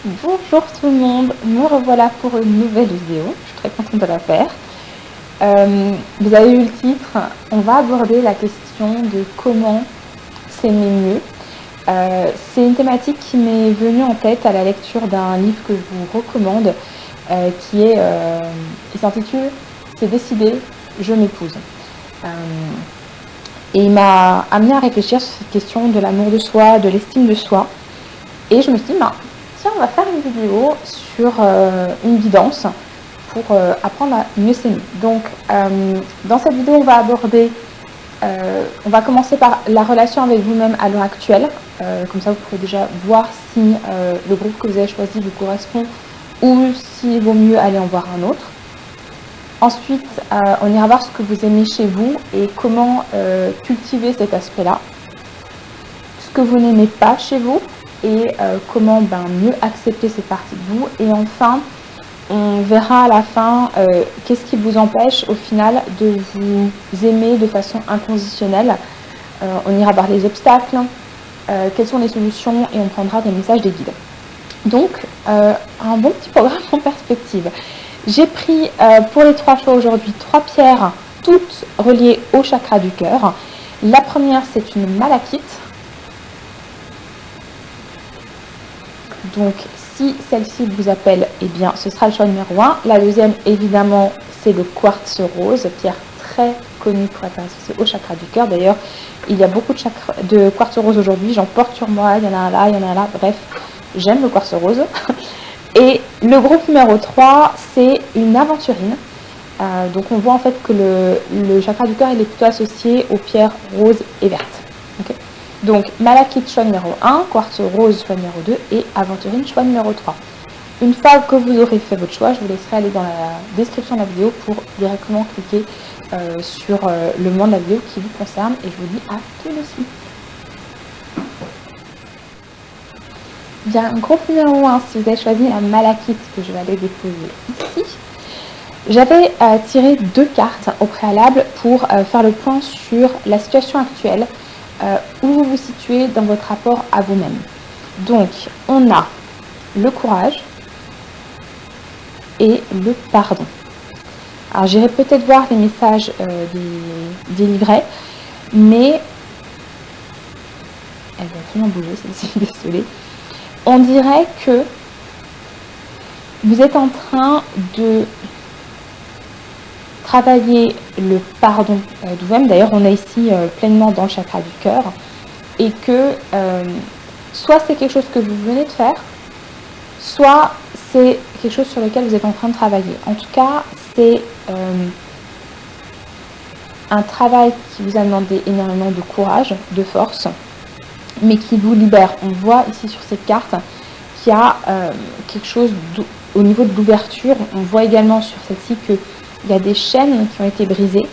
Bonjour tout le monde, me revoilà pour une nouvelle vidéo, je suis très contente de la faire. Vous avez eu le titre, on va aborder la question de comment s'aimer mieux. C'est une thématique qui m'est venue en tête à la lecture d'un livre que je vous recommande, qui s'intitule « C'est décidé, je m'épouse ». Et il m'a amené à réfléchir sur cette question de l'amour de soi, de l'estime de soi. Et je me suis dit, tiens, on va faire une vidéo sur une guidance pour apprendre à mieux s'aimer. Donc, dans cette vidéo, on va commencer par la relation avec vous-même à l'heure actuelle. Comme ça, vous pourrez déjà voir si le groupe que vous avez choisi vous correspond ou s'il vaut mieux aller en voir un autre. Ensuite, on ira voir ce que vous aimez chez vous et comment cultiver cet aspect-là. Ce que vous n'aimez pas chez vous et comment mieux accepter cette partie de vous. Et enfin, on verra à la fin qu'est-ce qui vous empêche au final de vous aimer de façon inconditionnelle. On ira voir les obstacles, quelles sont les solutions et on prendra des messages des guides. Donc, un bon petit programme en perspective. J'ai pris pour les 3 choix aujourd'hui 3 pierres, toutes reliées au chakra du cœur. La première, c'est une malachite. Donc, si celle-ci vous appelle, eh bien, ce sera le choix numéro 1. La deuxième, évidemment, c'est le quartz rose, pierre très connue pour être associée au chakra du cœur. D'ailleurs, il y a beaucoup de quartz rose aujourd'hui. J'en porte sur moi, il y en a un là, il y en a un là. Bref, j'aime le quartz rose. Et le groupe numéro 3, c'est une aventurine. Donc on voit en fait que le chakra du cœur il est plutôt associé aux pierres roses et vertes. Okay. Donc malachite choix numéro 1, quartz rose choix numéro 2 et aventurine choix numéro 3. Une fois que vous aurez fait votre choix, je vous laisserai aller dans la description de la vidéo pour directement cliquer sur le moment de la vidéo qui vous concerne et je vous dis à tout de suite. Bien, groupe numéro 1, si vous avez choisi la malachite que je vais aller déposer ici, j'avais tiré 2 cartes au préalable pour faire le point sur la situation actuelle, où vous vous situez dans votre rapport à vous-même. Donc, on a le courage et le pardon. Alors, j'irai peut-être voir les messages des livrets, mais elle va vraiment bouger, celle-ci, désolée. On dirait que vous êtes en train de travailler le pardon de vous-même. D'ailleurs, on est ici pleinement dans le chakra du cœur. Et que soit c'est quelque chose que vous venez de faire, soit c'est quelque chose sur lequel vous êtes en train de travailler. En tout cas, c'est un travail qui vous a demandé énormément de courage, de force, mais qui vous libère. On voit ici sur cette carte qu'il y a quelque chose au niveau de l'ouverture. On voit également sur celle-ci qu'il y a des chaînes qui ont été brisées.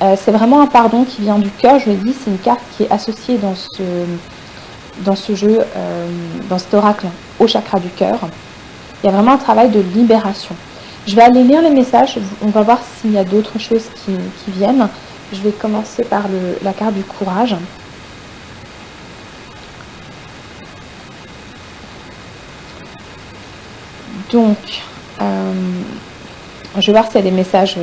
C'est vraiment un pardon qui vient du cœur. Je le dis, c'est une carte qui est associée dans ce jeu, dans cet oracle au chakra du cœur. Il y a vraiment un travail de libération. Je vais aller lire les messages. On va voir s'il y a d'autres choses qui viennent. Je vais commencer par la carte du courage. Donc, je vais voir s'il y a des messages.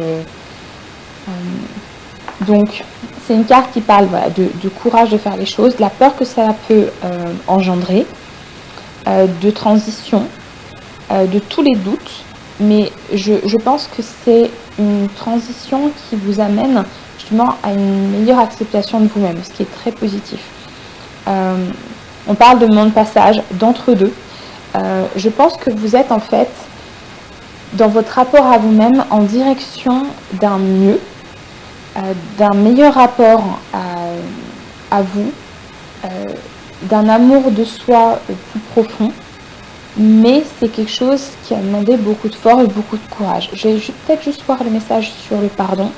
Donc, c'est une carte qui parle de courage de faire les choses, de la peur que ça peut engendrer, de transition, de tous les doutes. Mais je pense que c'est une transition qui vous amène justement à une meilleure acceptation de vous-même, ce qui est très positif. On parle de moment de passage, d'entre-deux. Je pense que vous êtes en fait dans votre rapport à vous-même en direction d'un mieux, d'un meilleur rapport à vous, d'un amour de soi plus profond, mais c'est quelque chose qui a demandé beaucoup de force et beaucoup de courage. Je vais peut-être juste voir le message sur le pardon.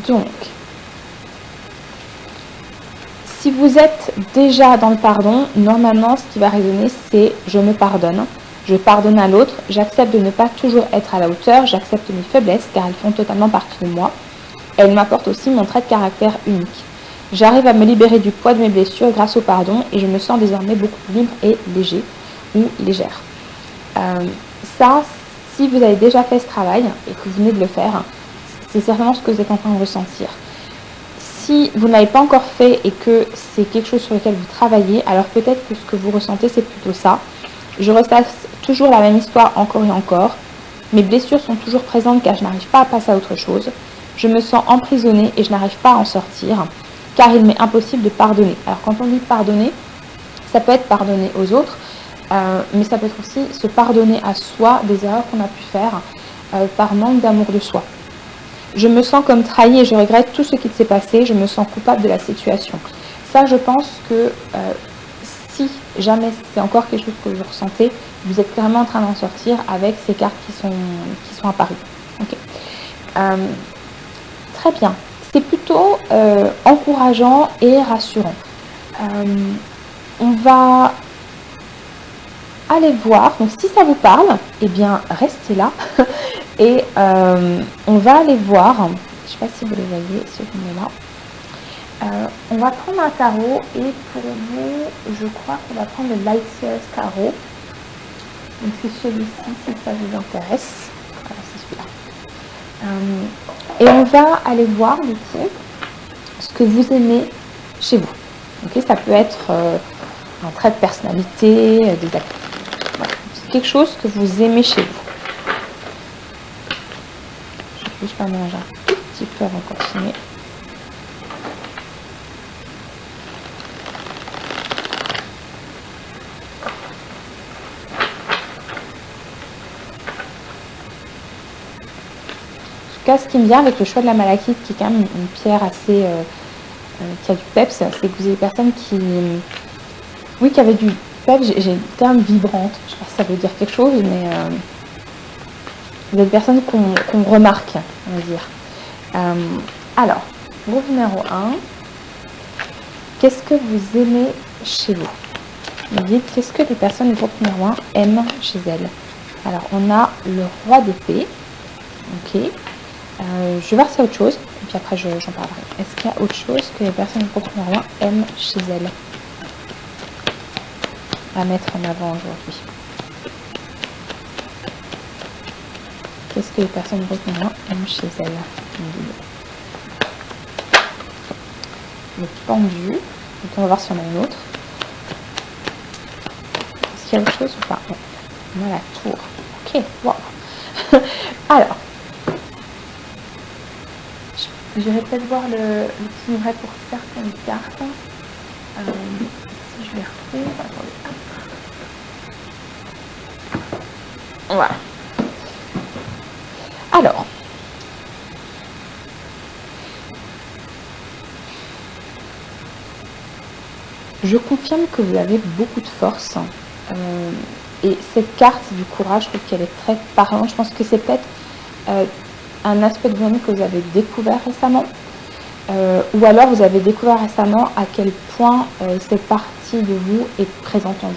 Donc, si vous êtes déjà dans le pardon, normalement, ce qui va résonner, c'est « je me pardonne ». Je pardonne à l'autre, j'accepte de ne pas toujours être à la hauteur, j'accepte mes faiblesses car elles font totalement partie de moi. Elles m'apportent aussi mon trait de caractère unique. J'arrive à me libérer du poids de mes blessures grâce au pardon et je me sens désormais beaucoup plus libre et léger ou légère. Ça, si vous avez déjà fait ce travail et que vous venez de le faire, c'est certainement ce que vous êtes en train de ressentir. Si vous ne l'avez pas encore fait et que c'est quelque chose sur lequel vous travaillez, alors peut-être que ce que vous ressentez, c'est plutôt ça. Je ressasse toujours la même histoire encore et encore. Mes blessures sont toujours présentes car je n'arrive pas à passer à autre chose. Je me sens emprisonnée et je n'arrive pas à en sortir car il m'est impossible de pardonner. Alors quand on dit pardonner, ça peut être pardonner aux autres, mais ça peut être aussi se pardonner à soi des erreurs qu'on a pu faire par manque d'amour de soi. Je me sens comme trahie et je regrette tout ce qui s'est passé, je me sens coupable de la situation. Ça, je pense que si jamais c'est encore quelque chose que vous ressentez, vous êtes clairement en train d'en sortir avec ces cartes qui sont apparues. Okay. Très bien. C'est plutôt encourageant et rassurant. On va aller voir. Donc si ça vous parle, eh bien restez là. Et on va aller voir. Je ne sais pas si vous les voyez, ce là. On va prendre un tarot et pour vous, je crois qu'on va prendre le Lightyear Tarot. Donc c'est celui-ci si ça vous intéresse. Voilà, c'est celui-là. Et on va aller voir du coup ce que vous aimez chez vous. Okay, ça peut être un trait de personnalité, des actes. Voilà. C'est quelque chose que vous aimez chez vous. Je vais mélanger un tout petit peu avant de continuer. En tout cas, ce qui me vient avec le choix de la malachite, qui est quand même une pierre assez qui a du peps, c'est que vous avez des personnes qui, oui, qui avaient du peps. J'ai le terme vibrante. Je ne sais pas si ça veut dire quelque chose, mais vous êtes des personnes qu'on remarque, on va dire. Alors, groupe numéro 1, qu'est-ce que vous aimez chez vous? Vous dites, qu'est-ce que les personnes du groupe numéro 1 aiment chez elles? Alors, on a le roi d'épée. Ok. Je vais voir si y a autre chose, et puis après j'en parlerai. Est-ce qu'il y a autre chose que les personnes du groupe numéro 1 aiment chez elles à mettre en avant aujourd'hui? Qu'est-ce que les personnes du groupe numéro 1 aiment chez elles? Le pendu. Donc on va voir si on a une autre. Est-ce qu'il y a autre chose ou pas? Non. On a la tour. Ok, wow. Alors, j'irai peut-être voir le petit livret pour certaines cartes. Si je les retrouve. Attendez. Voilà. Alors, je confirme que vous avez beaucoup de force. Et cette carte du courage, je trouve qu'elle est très parlante. Je pense que c'est peut-être un aspect de vous-même que vous avez découvert récemment. Ou alors vous avez découvert récemment à quel point cette partie de vous est présente en vie.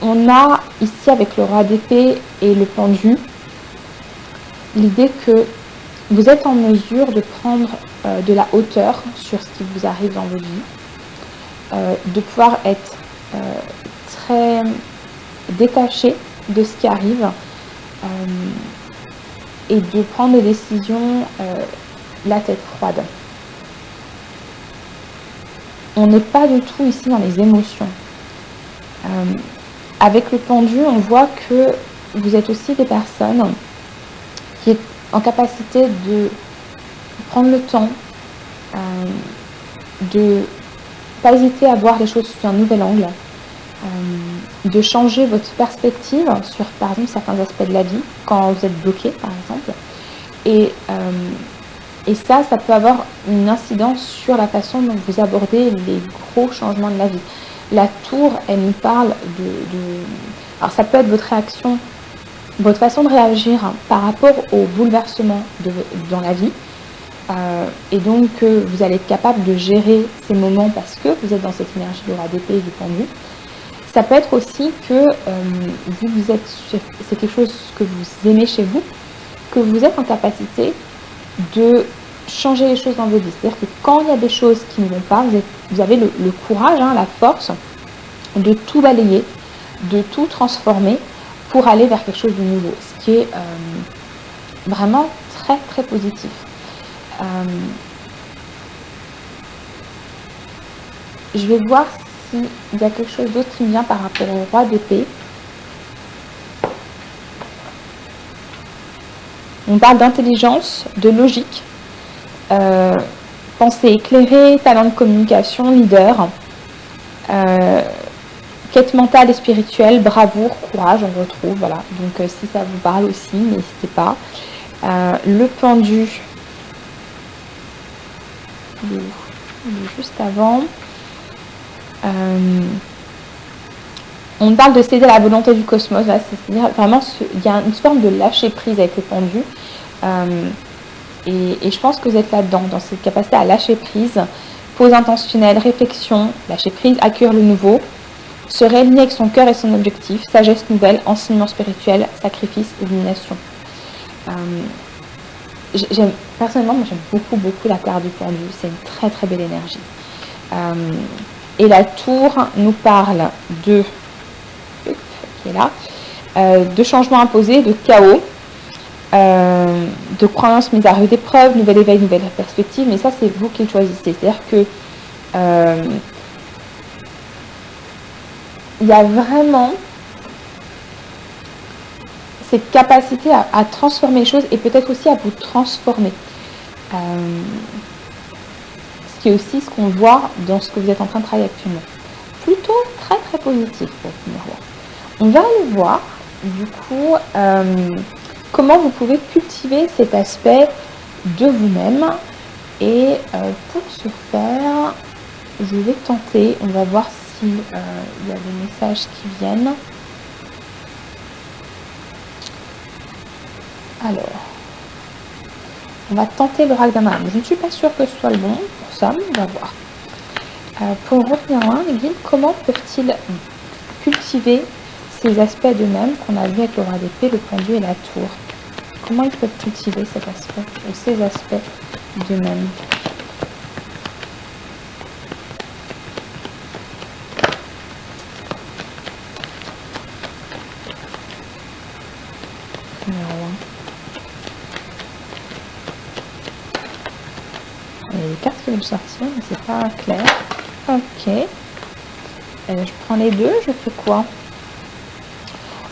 On a ici avec le roi d'épée et le pendu l'idée que vous êtes en mesure de prendre de la hauteur sur ce qui vous arrive dans votre vie, de pouvoir être très détaché de ce qui arrive et de prendre des décisions la tête froide. On n'est pas du tout ici dans les émotions. Avec le pendu, on voit que vous êtes aussi des personnes qui est en capacité de prendre le temps, de pas hésiter à voir les choses sous un nouvel angle, de changer votre perspective sur, par exemple, certains aspects de la vie, quand vous êtes bloqué, par exemple. Et ça peut avoir une incidence sur la façon dont vous abordez les gros changements de la vie. La tour, elle nous parle alors ça peut être votre réaction, votre façon de réagir par rapport au bouleversement dans la vie. Et donc vous allez être capable de gérer ces moments parce que vous êtes dans cette énergie de roi d'épée et du pendu. Ça peut être aussi que, vu que vous êtes, c'est quelque chose que vous aimez chez vous, que vous êtes en capacité de changer les choses dans votre vie. C'est-à-dire que quand il y a des choses qui ne vont pas, vous avez le courage, la force de tout balayer, de tout transformer pour aller vers quelque chose de nouveau. Ce qui est vraiment très très positif. Je vais voir s'il y a quelque chose d'autre qui me vient par rapport au roi d'épée. On parle d'intelligence, de logique, pensée éclairée, talent de communication, leader, quête mentale et spirituelle, bravoure, courage, on retrouve, voilà. Donc si ça vous parle aussi, n'hésitez pas. Le pendu, il est juste avant. On parle de céder à la volonté du cosmos, c'est-à-dire vraiment, il y a une forme de lâcher prise avec le pendu. Et je pense que vous êtes là-dedans, dans cette capacité à lâcher prise, pause intentionnelle, réflexion, lâcher prise, accueillir le nouveau, se réaligner avec son cœur et son objectif, sagesse nouvelle, enseignement spirituel, sacrifice, illumination. Personnellement, moi j'aime beaucoup la carte du pendu, c'est une très très belle énergie. Et la tour nous parle de, qui est là, de changements imposés, de chaos, de croyances mises à rude épreuve, nouvel éveil, nouvelle perspective, mais ça c'est vous qui le choisissez. C'est-à-dire que il y a vraiment cette capacité à transformer les choses et peut-être aussi à vous transformer. Ce qui est aussi ce qu'on voit dans ce que vous êtes en train de travailler actuellement. Plutôt très très positif pour le miroir. On va aller voir du coup comment vous pouvez cultiver cet aspect de vous-même. Et pour ce faire, je vais tenter, on va voir s'il y a des messages qui viennent. Alors, on va tenter l'oracle d'Amaram. Je ne suis pas sûre que ce soit le bon pour ça, mais on va voir. Pour revenir loin, les guides, comment peuvent-ils cultiver ces aspects d'eux-mêmes qu'on a vu avec le roi d'épée, le pendu et la tour? Comment ils peuvent cultiver cet aspect ou ces aspects d'eux-mêmes? Il y a des cartes qui veulent sortir, mais c'est pas clair. Ok. Je prends les deux, je fais quoi?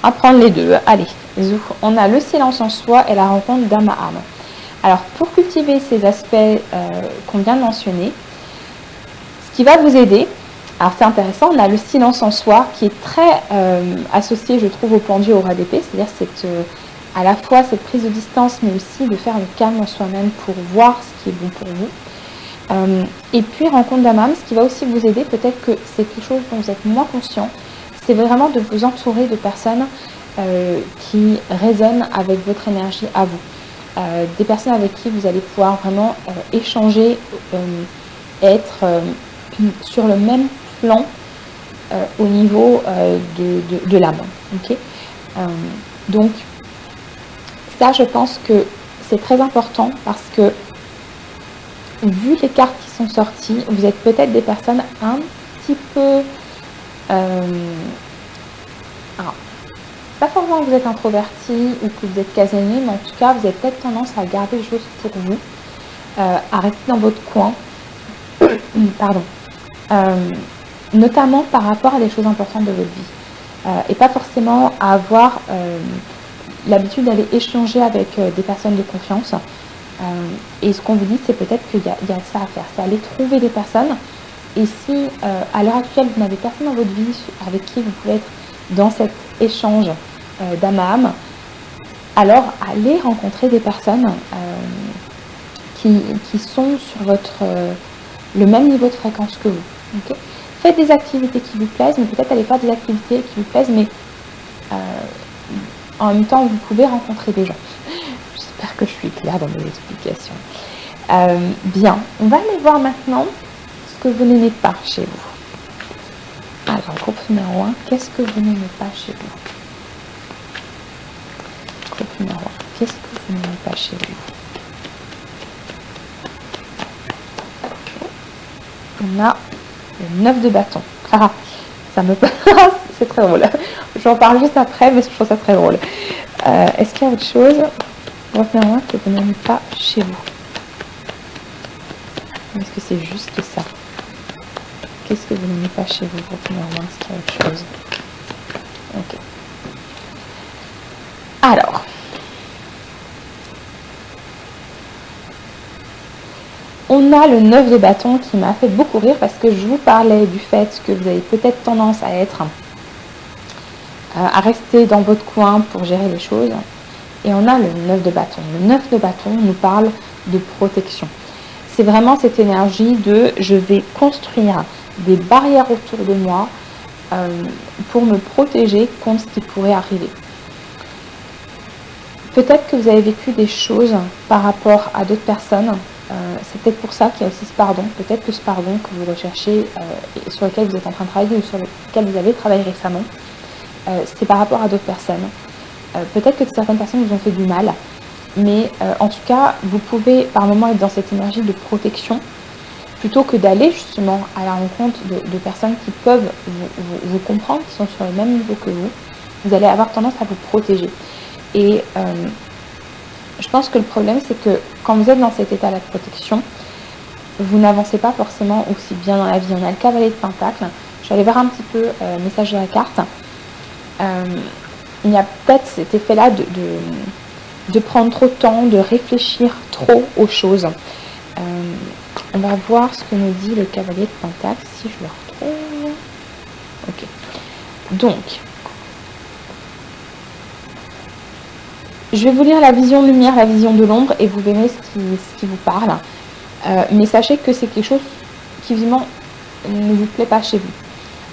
On va prendre les deux. Allez, on a le silence en soi et la rencontre d'âme à âme. Alors, pour cultiver ces aspects qu'on vient de mentionner, ce qui va vous aider, alors c'est intéressant, on a le silence en soi qui est très associé, je trouve, au pendu, au roi d'épée, c'est-à-dire à la fois cette prise de distance, mais aussi de faire le calme en soi-même pour voir ce qui est bon pour vous. Et puis, rencontre d'âme à âme, ce qui va aussi vous aider, peut-être que c'est quelque chose dont vous êtes moins conscient, c'est vraiment de vous entourer de personnes qui résonnent avec votre énergie à vous. Des personnes avec qui vous allez pouvoir vraiment échanger, être sur le même plan au niveau de l'âme. Okay, donc, ça, je pense que c'est très important parce que, vu les cartes qui sont sorties, vous êtes peut-être des personnes un petit peu... alors, pas forcément que vous êtes introverti ou que vous êtes casanier, mais en tout cas, vous avez peut-être tendance à garder les choses pour vous, à rester dans votre coin, pardon, notamment par rapport à des choses importantes de votre vie, et pas forcément à avoir l'habitude d'aller échanger avec des personnes de confiance. Et ce qu'on vous dit, c'est peut-être qu'il y a ça à faire, c'est aller trouver des personnes. Et si à l'heure actuelle, vous n'avez personne dans votre vie avec qui vous pouvez être dans cet échange d'âme à âme, alors allez rencontrer des personnes qui sont sur le même niveau de fréquence que vous. Okay, faites des activités qui vous plaisent, mais peut-être allez faire des activités qui vous plaisent, mais en même temps, vous pouvez rencontrer des gens. J'espère que je suis claire dans mes explications. Bien, on va aller voir maintenant ce que vous n'aimez pas chez vous. Alors, groupe numéro 1, qu'est-ce que vous n'aimez pas chez vous? Groupe numéro 1, qu'est-ce que vous n'aimez pas chez vous? On a le 9 de bâton. Ah, ça me passe, c'est très drôle. J'en parle juste après, mais je trouve ça très drôle. Est-ce qu'il y a autre chose, revenez-moi, que vous n'aimez pas chez vous? Est-ce que c'est juste ça? Qu'est-ce que vous n'aimez pas chez vous, revenez-moi? Est-ce qu'il y a autre chose? Ok. Alors, on a le 9 de bâton qui m'a fait beaucoup rire parce que je vous parlais du fait que vous avez peut-être tendance à rester dans votre coin pour gérer les choses. Et on a le 9 de bâton. Le 9 de bâton nous parle de protection. C'est vraiment cette énergie de je vais construire des barrières autour de moi pour me protéger contre ce qui pourrait arriver. Peut-être que vous avez vécu des choses par rapport à d'autres personnes. C'est peut-être pour ça qu'il y a aussi ce pardon. Peut-être que ce pardon que vous recherchez et sur lequel vous êtes en train de travailler ou sur lequel vous avez travaillé récemment, c'est par rapport à d'autres personnes. Peut-être que certaines personnes vous ont fait du mal, mais en tout cas, vous pouvez par moments être dans cette énergie de protection plutôt que d'aller justement à la rencontre de personnes qui peuvent vous comprendre, qui sont sur le même niveau que vous. Vous allez avoir tendance à vous protéger. Et je pense que le problème, c'est que quand vous êtes dans cet état de protection, vous n'avancez pas forcément aussi bien dans la vie. On a le cavalier de Pentacle. Je vais aller voir un petit peu le message de la carte. Il y a peut-être cet effet-là de prendre trop de temps, de réfléchir trop aux choses. On va voir ce que nous dit le cavalier de Pentacle, si je le retrouve. Ok. Donc, je vais vous lire la vision de lumière, la vision de l'ombre, et vous verrez ce qui vous parle. Mais sachez que c'est quelque chose qui, visiblement, ne vous plaît pas chez vous.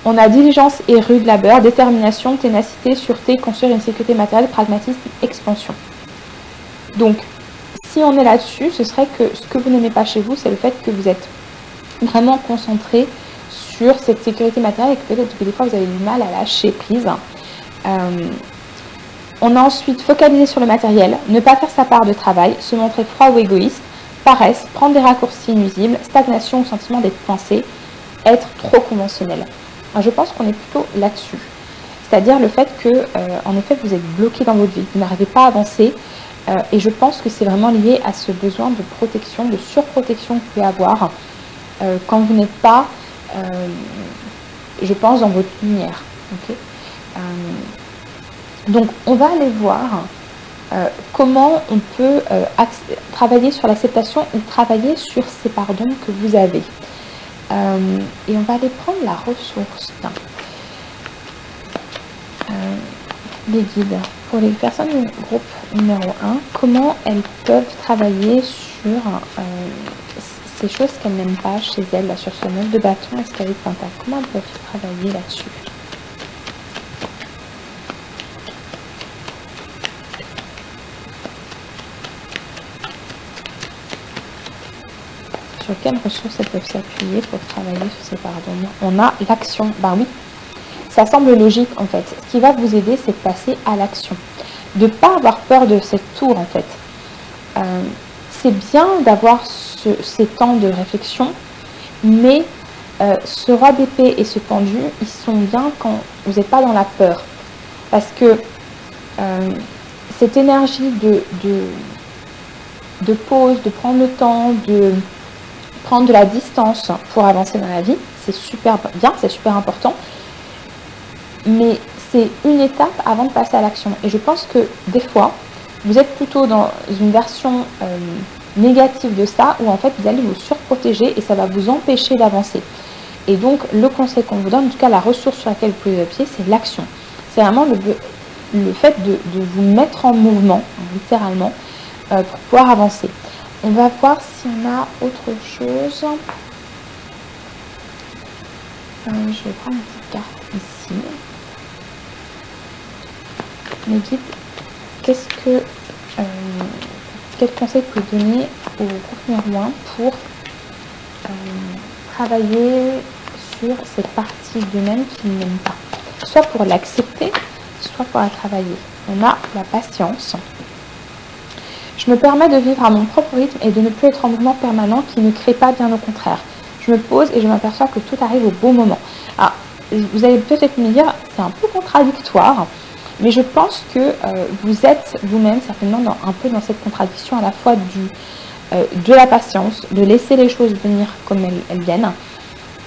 On a diligence et rude labeur, détermination, ténacité, sûreté, construire une sécurité matérielle, pragmatisme, expansion. Donc, si on est là-dessus, ce serait que ce que vous n'aimez pas chez vous, c'est le fait que vous êtes vraiment concentré sur cette sécurité matérielle et que peut-être que des fois vous avez du mal à lâcher prise. On a ensuite focalisé sur le matériel, ne pas faire sa part de travail, se montrer froid ou égoïste, paresse, prendre des raccourcis nuisibles, stagnation ou sentiment d'être coincé, être trop conventionnel. Je pense qu'on est plutôt là-dessus. C'est-à-dire le fait que, en effet, vous êtes bloqué dans votre vie, vous n'arrivez pas à avancer. Et je pense que c'est vraiment lié à ce besoin de protection, de surprotection que vous pouvez avoir quand vous n'êtes pas, je pense, dans votre lumière. Okay, donc, on va aller voir comment on peut travailler sur l'acceptation ou travailler sur ces pardons que vous avez. Et on va aller prendre la ressource. Les guides. Pour les personnes du groupe numéro 1, comment elles peuvent travailler sur ces choses qu'elles n'aiment pas chez elles, là, sur ce 9 de bâton, escalier de pentacle. Comment elles peuvent travailler là-dessus? Sur quelles ressources elles peuvent s'appuyer pour travailler sur ces pardons? On a l'action. Ben oui, ça semble logique en fait. Ce qui va vous aider, c'est de passer à l'action. De ne pas avoir peur de cette tour en fait. C'est bien d'avoir ces temps de réflexion, mais ce roi d'épée et ce pendu, ils sont bien quand vous n'êtes pas dans la peur. Parce que cette énergie de pause, de prendre le temps, de prendre de la distance pour avancer dans la vie, c'est super bien, c'est super important. Mais c'est une étape avant de passer à l'action. Et je pense que des fois, vous êtes plutôt dans une version négative de ça, où en fait vous allez vous surprotéger et ça va vous empêcher d'avancer. Et donc le conseil qu'on vous donne, en tout cas la ressource sur laquelle vous pouvez vous appuyer, c'est l'action. C'est vraiment le fait de vous mettre en mouvement, littéralement, pour pouvoir avancer. On va voir si on a autre chose. Je vais prendre une petite carte ici. Mes guides, quel conseil vous pouvez donner au groupe numéro 1 pour travailler sur cette partie d'eux-mêmes qu'ils n'aiment pas, soit pour l'accepter, soit pour la travailler? On a la patience. Je me permets de vivre à mon propre rythme et de ne plus être en mouvement permanent qui ne crée pas, bien au contraire. je me pose et je m'aperçois que tout arrive au bon moment. Alors, vous allez peut-être me dire, c'est un peu contradictoire, mais je pense que vous êtes vous-même certainement un peu dans cette contradiction à la fois de la patience, de laisser les choses venir comme elles viennent,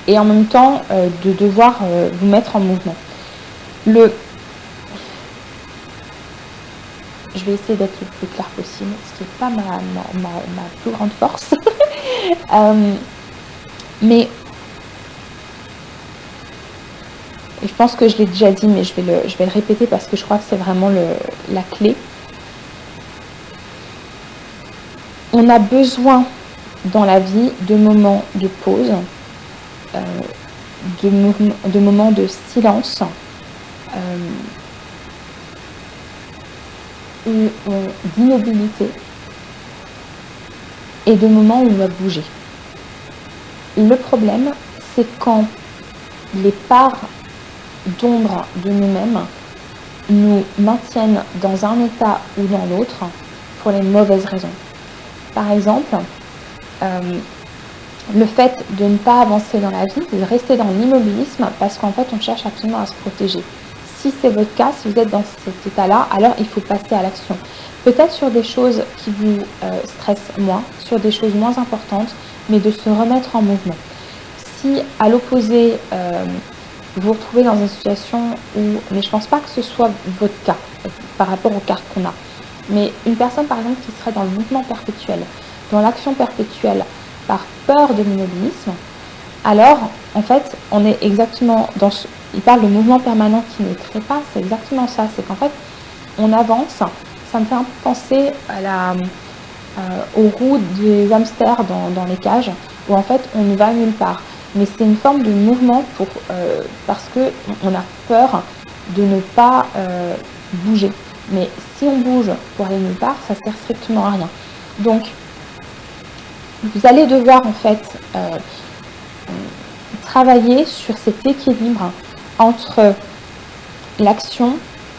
et en même temps de devoir vous mettre en mouvement. Je vais essayer d'être le plus clair possible, ce qui n'est pas ma plus grande force. Mais je pense que je l'ai déjà dit, mais je vais le répéter parce que je crois que c'est vraiment la clé. On a besoin dans la vie de moments de pause, de moments de silence, d'immobilité et de moments où on va bouger. Le problème, c'est quand les parts d'ombre de nous-mêmes nous maintiennent dans un état ou dans l'autre pour les mauvaises raisons. Par exemple, le fait de ne pas avancer dans la vie, de rester dans l'immobilisme parce qu'en fait on cherche absolument à se protéger. Si c'est votre cas, si vous êtes dans cet état-là, alors il faut passer à l'action. Peut-être sur des choses qui vous stressent moins, sur des choses moins importantes, mais de se remettre en mouvement. Si à l'opposé, vous vous retrouvez dans une situation où, mais je ne pense pas que ce soit votre cas par rapport aux cartes qu'on a, mais une personne par exemple qui serait dans le mouvement perpétuel, dans l'action perpétuelle, par peur de l'immobilisme, alors en fait on est exactement dans ce... Il parle de mouvement permanent qui ne crée pas, c'est exactement ça, c'est qu'en fait on avance, ça me fait un peu penser à aux roues des hamsters dans les cages, où en fait on ne va nulle part. Mais c'est une forme de mouvement parce qu'on a peur de ne pas bouger. Mais si on bouge pour aller nulle part, ça ne sert strictement à rien. Donc, vous allez devoir en fait travailler sur cet équilibre entre l'action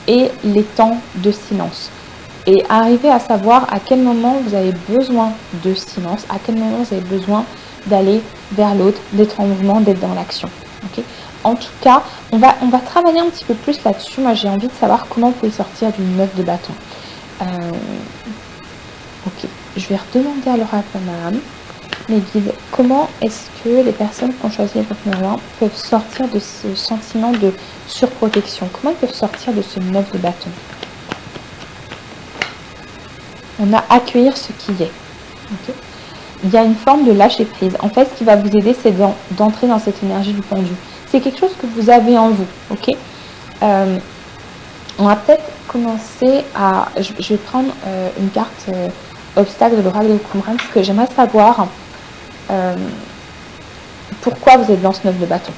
et les temps de silence. Et arriver à savoir à quel moment vous avez besoin de silence, à quel moment vous avez besoin d'aller vers l'autre, d'être en mouvement, d'être dans l'action. Okay, en tout cas, on va travailler un petit peu plus là-dessus. Moi, j'ai envie de savoir comment vous pouvez sortir du 9 de bâton. Ok, je vais redemander à l'oracle Madame, mes guides, comment est-ce que les personnes qui ont choisi le numéro 1 peuvent sortir de ce sentiment de surprotection? Comment ils peuvent sortir de ce 9 de bâton? On a accueillir ce qui est. Okay, il y a une forme de lâcher prise. En fait, ce qui va vous aider, c'est d'entrer dans cette énergie du pendu. C'est quelque chose que vous avez en vous. Ok, on va peut-être commencer à... Je vais prendre une carte obstacle de l'oracle de Qumran, parce que j'aimerais savoir pourquoi vous êtes dans ce 9 de bâton.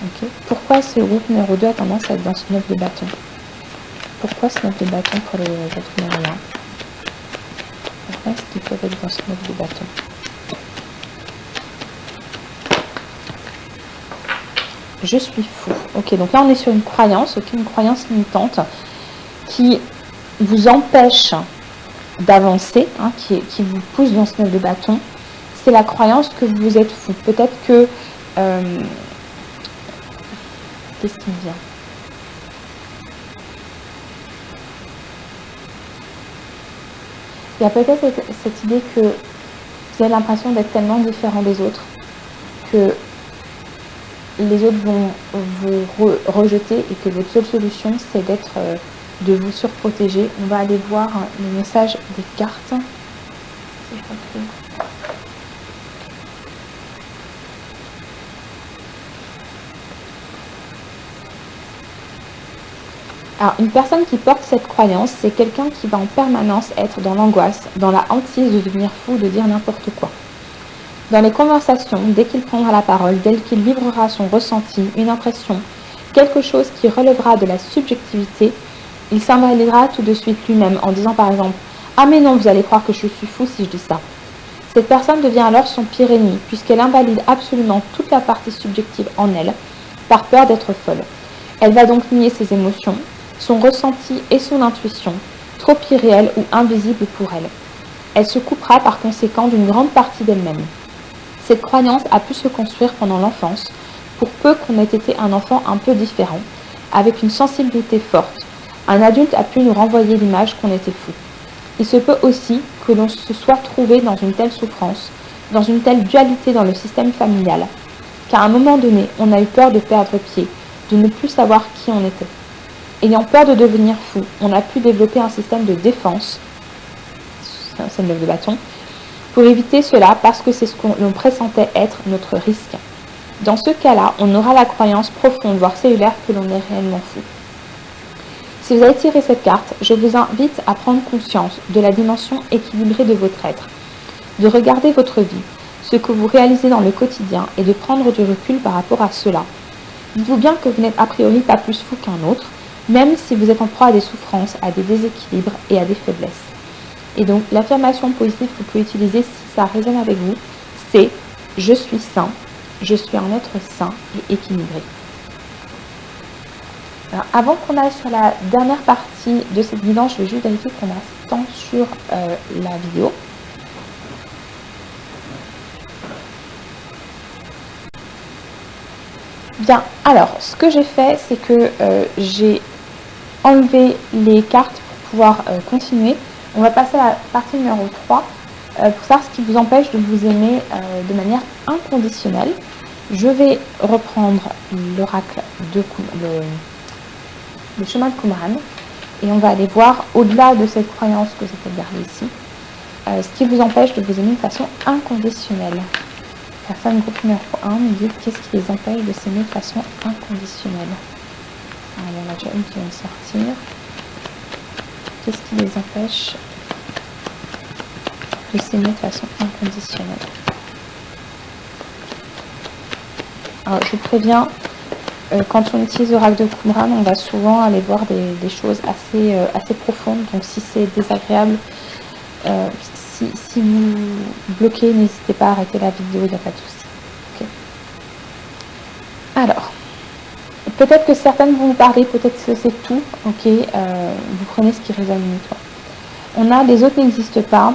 Okay, pourquoi ce groupe numéro 2 a tendance à être dans ce 9 de bâton? Pourquoi ce 9 de bâton pour les autres numéros 1? Pourquoi est-ce qu'ils peuvent être dans ce 9 de bâton? Je suis fou. Ok, donc là on est sur une croyance, une croyance limitante qui vous empêche d'avancer, qui vous pousse dans ce 9 de bâton. C'est la croyance que vous êtes fou. Peut-être que... qu'est-ce qui me vient? Il y a peut-être cette idée que vous avez l'impression d'être tellement différent des autres que les autres vont vous rejeter et que votre seule solution c'est de vous surprotéger. On va aller voir le message des cartes. Alors, une personne qui porte cette croyance, c'est quelqu'un qui va en permanence être dans l'angoisse, dans la hantise de devenir fou, de dire n'importe quoi. Dans les conversations, dès qu'il prendra la parole, dès qu'il livrera son ressenti, une impression, quelque chose qui relèvera de la subjectivité, il s'invalidera tout de suite lui-même en disant par exemple « Ah mais non, vous allez croire que je suis fou si je dis ça ». Cette personne devient alors son pire ennemi, puisqu'elle invalide absolument toute la partie subjective en elle, par peur d'être folle. Elle va donc nier ses émotions, son ressenti et son intuition, trop irréels ou invisibles pour elle. Elle se coupera par conséquent d'une grande partie d'elle-même. Cette croyance a pu se construire pendant l'enfance, pour peu qu'on ait été un enfant un peu différent, avec une sensibilité forte. Un adulte a pu nous renvoyer l'image qu'on était fou. Il se peut aussi que l'on se soit trouvé dans une telle souffrance, dans une telle dualité dans le système familial, qu'à un moment donné, on a eu peur de perdre pied, de ne plus savoir qui on était. Ayant peur de devenir fou, on a pu développer un système de défense, c'est une lèvre de bâton, pour éviter cela parce que c'est ce que l'on pressentait être notre risque. Dans ce cas-là, on aura la croyance profonde, voire cellulaire, que l'on est réellement fou. Si vous avez tiré cette carte, je vous invite à prendre conscience de la dimension équilibrée de votre être, de regarder votre vie, ce que vous réalisez dans le quotidien et de prendre du recul par rapport à cela. Dites-vous bien que vous n'êtes a priori pas plus fou qu'un autre, même si vous êtes en proie à des souffrances, à des déséquilibres et à des faiblesses. Et donc, l'affirmation positive que vous pouvez utiliser si ça résonne avec vous, c'est « Je suis sain, je suis un être sain et équilibré ». Alors, avant qu'on aille sur la dernière partie de cette guidance, je vais juste vérifier qu'on a temps sur la vidéo. Bien, alors, ce que j'ai fait, c'est que j'ai enlevé les cartes pour pouvoir continuer. On va passer à la partie numéro 3 pour savoir ce qui vous empêche de vous aimer de manière inconditionnelle. Je vais reprendre l'oracle de le chemin de Qumran et on va aller voir au-delà de cette croyance que j'ai gardée ici, ce qui vous empêche de vous aimer de façon inconditionnelle. Personne groupe numéro 1 me dit qu'est-ce qui les empêche de s'aimer de façon inconditionnelle. Alors, il y en a déjà une qui vient de sortir. Qu'est-ce qui les empêche de s'aimer de façon inconditionnelle? Alors, je vous préviens, quand on utilise l'oracle de Qumran, on va souvent aller voir des choses assez profondes. Donc, si c'est désagréable, si vous bloquez, n'hésitez pas à arrêter la vidéo, il n'y a pas de souci. Okay. Alors, peut-être que certaines vont vous parler, peut-être que c'est tout. Ok, vous prenez ce qui résonne en toi. On a les autres n'existent pas,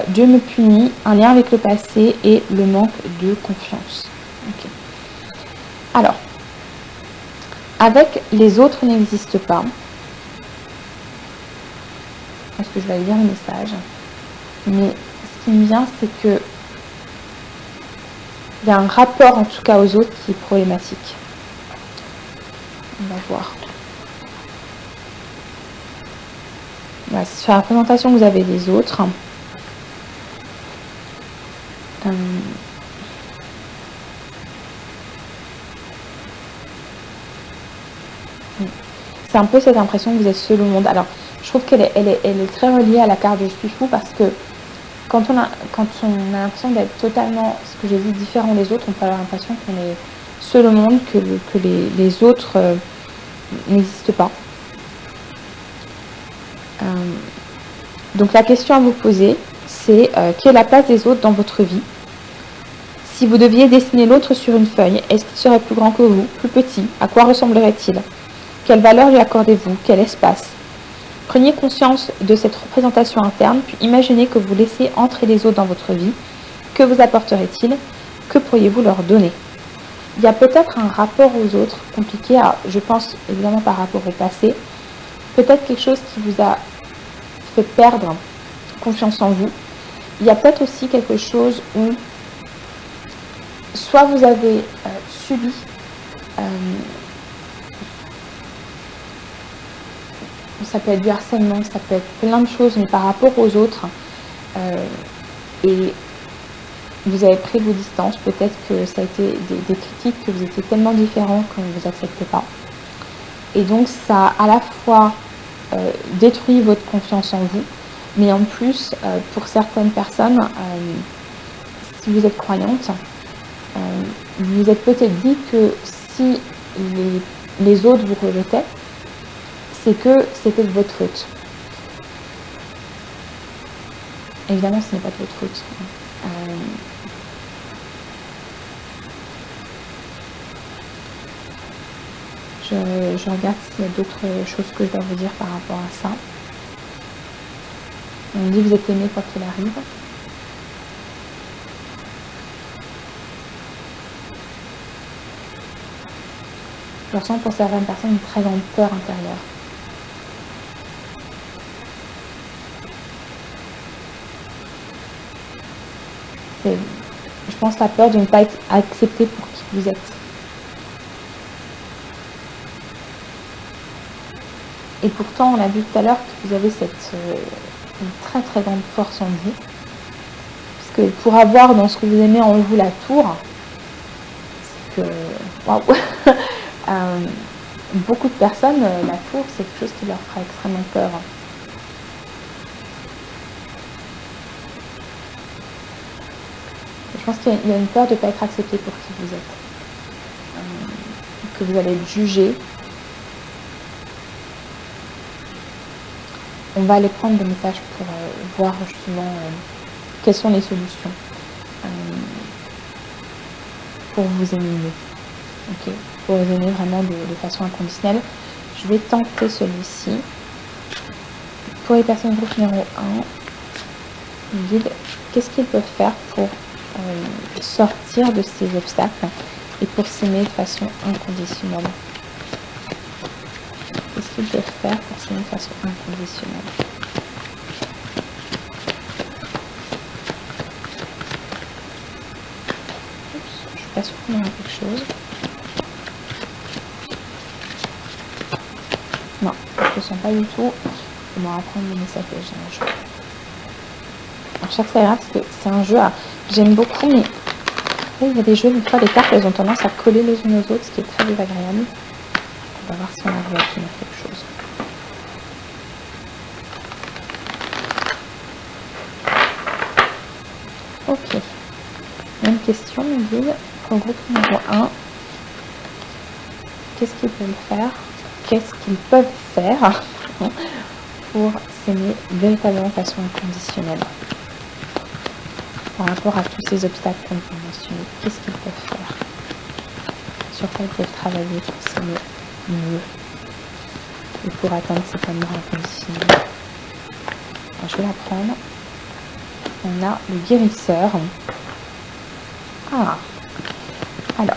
Dieu me punit, un lien avec le passé et le manque de confiance. Okay. Alors, avec les autres n'existent pas, est-ce que je vais aller lire le message? Mais ce qui me vient, c'est que il y a un rapport, en tout cas aux autres, qui est problématique. On va voir. Voilà, c'est sur la représentation que vous avez des autres. C'est un peu cette impression que vous êtes seul au monde. Alors, je trouve qu'elle est très reliée à la carte de Je suis fou parce que quand on a l'impression d'être totalement, ce que j'ai dit, différent des autres, on peut avoir l'impression qu'on est seul au monde, que les autres n'existent pas. Donc la question à vous poser, c'est quelle est la place des autres dans votre vie? Si vous deviez dessiner l'autre sur une feuille, est-ce qu'il serait plus grand que vous, plus petit? À quoi ressemblerait-il? Quelle valeur lui accordez-vous? Quel espace? Prenez conscience de cette représentation interne, puis imaginez que vous laissez entrer les autres dans votre vie. Que vous apporteraient-ils? Que pourriez-vous leur donner? Il y a peut-être un rapport aux autres compliqué, je pense évidemment par rapport au passé, peut-être quelque chose qui vous a fait perdre confiance en vous. Il y a peut-être aussi quelque chose où soit vous avez subi ça peut être du harcèlement, ça peut être plein de choses, mais par rapport aux autres, et vous avez pris vos distances, peut-être que ça a été des critiques, que vous étiez tellement différents que vous ne vous acceptez pas. Et donc ça a à la fois détruit votre confiance en vous, mais en plus, pour certaines personnes, si vous êtes croyante, vous vous êtes peut-être dit que si les autres vous rejetaient, c'est que c'était de votre faute. Évidemment, ce n'est pas de votre faute. Je regarde s'il y a d'autres choses que je dois vous dire par rapport à ça. On dit que vous êtes aimé quoi qu'il arrive. Je ressens pour certaines personnes une très grande peur intérieure. C'est, je pense, la peur de ne pas être accepté pour qui vous êtes. Et pourtant, on a vu tout à l'heure que vous avez une très très grande force en vous. Parce que pour avoir dans ce que vous aimez en vous la tour, c'est que, waouh, beaucoup de personnes, la tour, c'est quelque chose qui leur fera extrêmement peur. Je pense qu'il y a une peur de ne pas être accepté pour qui vous êtes. Que vous allez être jugé. On va aller prendre des messages pour voir justement quelles sont les solutions pour vous aimer mieux. Okay. Pour vous aimer vraiment de façon inconditionnelle. Je vais tenter celui-ci. Pour les personnes groupe numéro 1, guide, qu'est-ce qu'ils peuvent faire pour sortir de ces obstacles et pour s'aimer de façon inconditionnelle? Qu'est-ce qu'ils peuvent faire pour s'aimer de façon inconditionnelle? Oups, je suis pas sûre qu'on aura quelque chose. Non, je ne sens pas du tout. Je vais m'en apprendre le message que j'ai un jeu. Alors, chaque ça ira parce que c'est un jeu, j'aime beaucoup, mais après, il y a des jeux, une fois les cartes, elles ont tendance à coller les unes aux autres, ce qui est très désagréable. On va voir si on arrive à obtenir quelque chose. Ok. Même question, mon guide. Pour le groupe numéro 1, qu'est-ce qu'ils peuvent faire? Qu'est-ce qu'ils peuvent faire pour s'aimer véritablement de façon inconditionnelle? Par rapport à tous ces obstacles qu'on peut mentionner, qu'est-ce qu'ils peuvent faire? Sur quoi ils peuvent travailler pour s'aimer mieux et pour atteindre cet amour inconditionnel? Alors, je vais la prendre. On a le guérisseur. Ah, alors.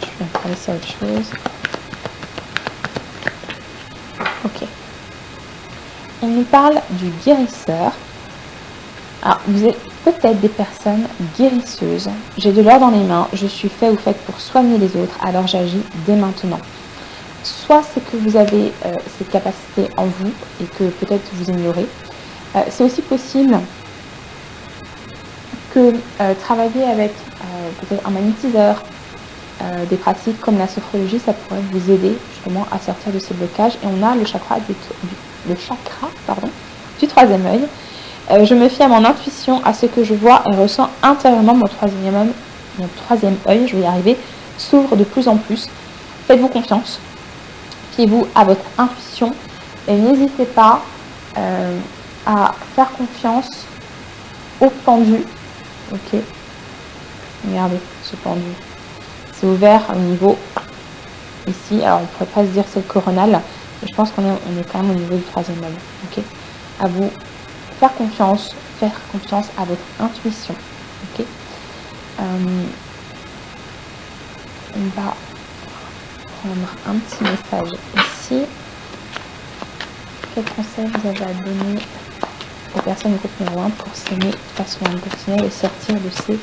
Je vais passer à autre chose. Ok. On nous parle du guérisseur. Alors, vous êtes peut-être des personnes guérisseuses. J'ai de l'or dans les mains. Je suis fait ou faite pour soigner les autres. Alors j'agis dès maintenant. Soit c'est que vous avez cette capacité en vous et que peut-être vous ignorez. C'est aussi possible que travailler avec peut-être un magnétiseur, des pratiques comme la sophrologie, ça pourrait vous aider justement à sortir de ces blocages. Et on a le chakra du troisième œil. Je me fie à mon intuition, à ce que je vois et ressens intérieurement. Mon troisième œil, je vais y arriver, s'ouvre de plus en plus. Faites-vous confiance. Fiez-vous à votre intuition et n'hésitez pas à faire confiance au pendu. Ok. Regardez ce pendu. C'est ouvert au niveau ici. Alors on ne pourrait pas se dire c'est le coronal, mais je pense qu'on est quand même au niveau du troisième œil. Ok. À vous faire confiance à votre intuition. Ok. On va prendre un petit message ici. Quel conseil vous avez à donner aux personnes du groupe numéro 1 pour s'aimer de façon inconditionnelle et sortir de ces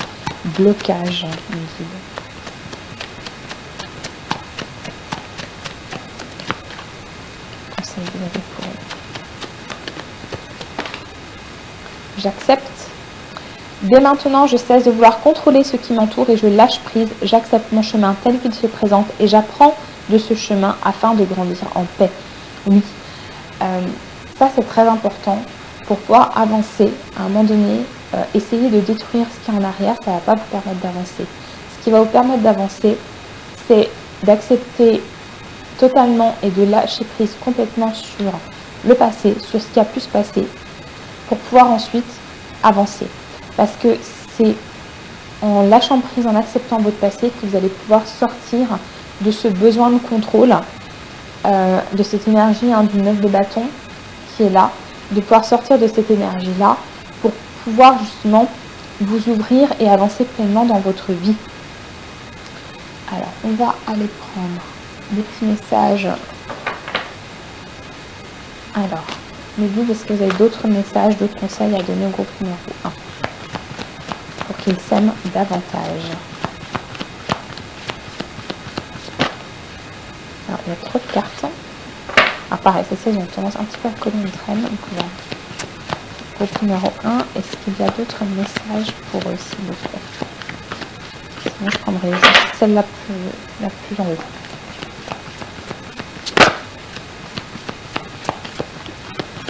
blocages? Quel conseil vous avez pour eux? J'accepte. Dès maintenant, je cesse de vouloir contrôler ce qui m'entoure et je lâche prise. J'accepte mon chemin tel qu'il se présente et j'apprends de ce chemin afin de grandir en paix. Oui, ça c'est très important pour pouvoir avancer. À un moment donné, essayer de détruire ce qui est en arrière, ça ne va pas vous permettre d'avancer. Ce qui va vous permettre d'avancer, c'est d'accepter totalement et de lâcher prise complètement sur le passé, sur ce qui a pu se passer, pour pouvoir ensuite avancer. Parce que c'est en lâchant prise, en acceptant votre passé, que vous allez pouvoir sortir de ce besoin de contrôle, de cette énergie du 9 de bâton qui est là, de pouvoir sortir de cette énergie-là pour pouvoir justement vous ouvrir et avancer pleinement dans votre vie. Alors, on va aller prendre des petits messages. Alors, mes guides, est-ce que vous avez d'autres messages, d'autres conseils à donner au groupe numéro 1 pour qu'ils s'aiment davantage? Alors, il y a trop de cartes. Alors, pareil, c'est ça, ils ont tendance un petit peu à coller entre elles. Donc, voilà. Groupe numéro 1, est-ce qu'il y a d'autres messages pour eux, s'il vous plaît? Sinon, je prendrai juste celle la plus en haut.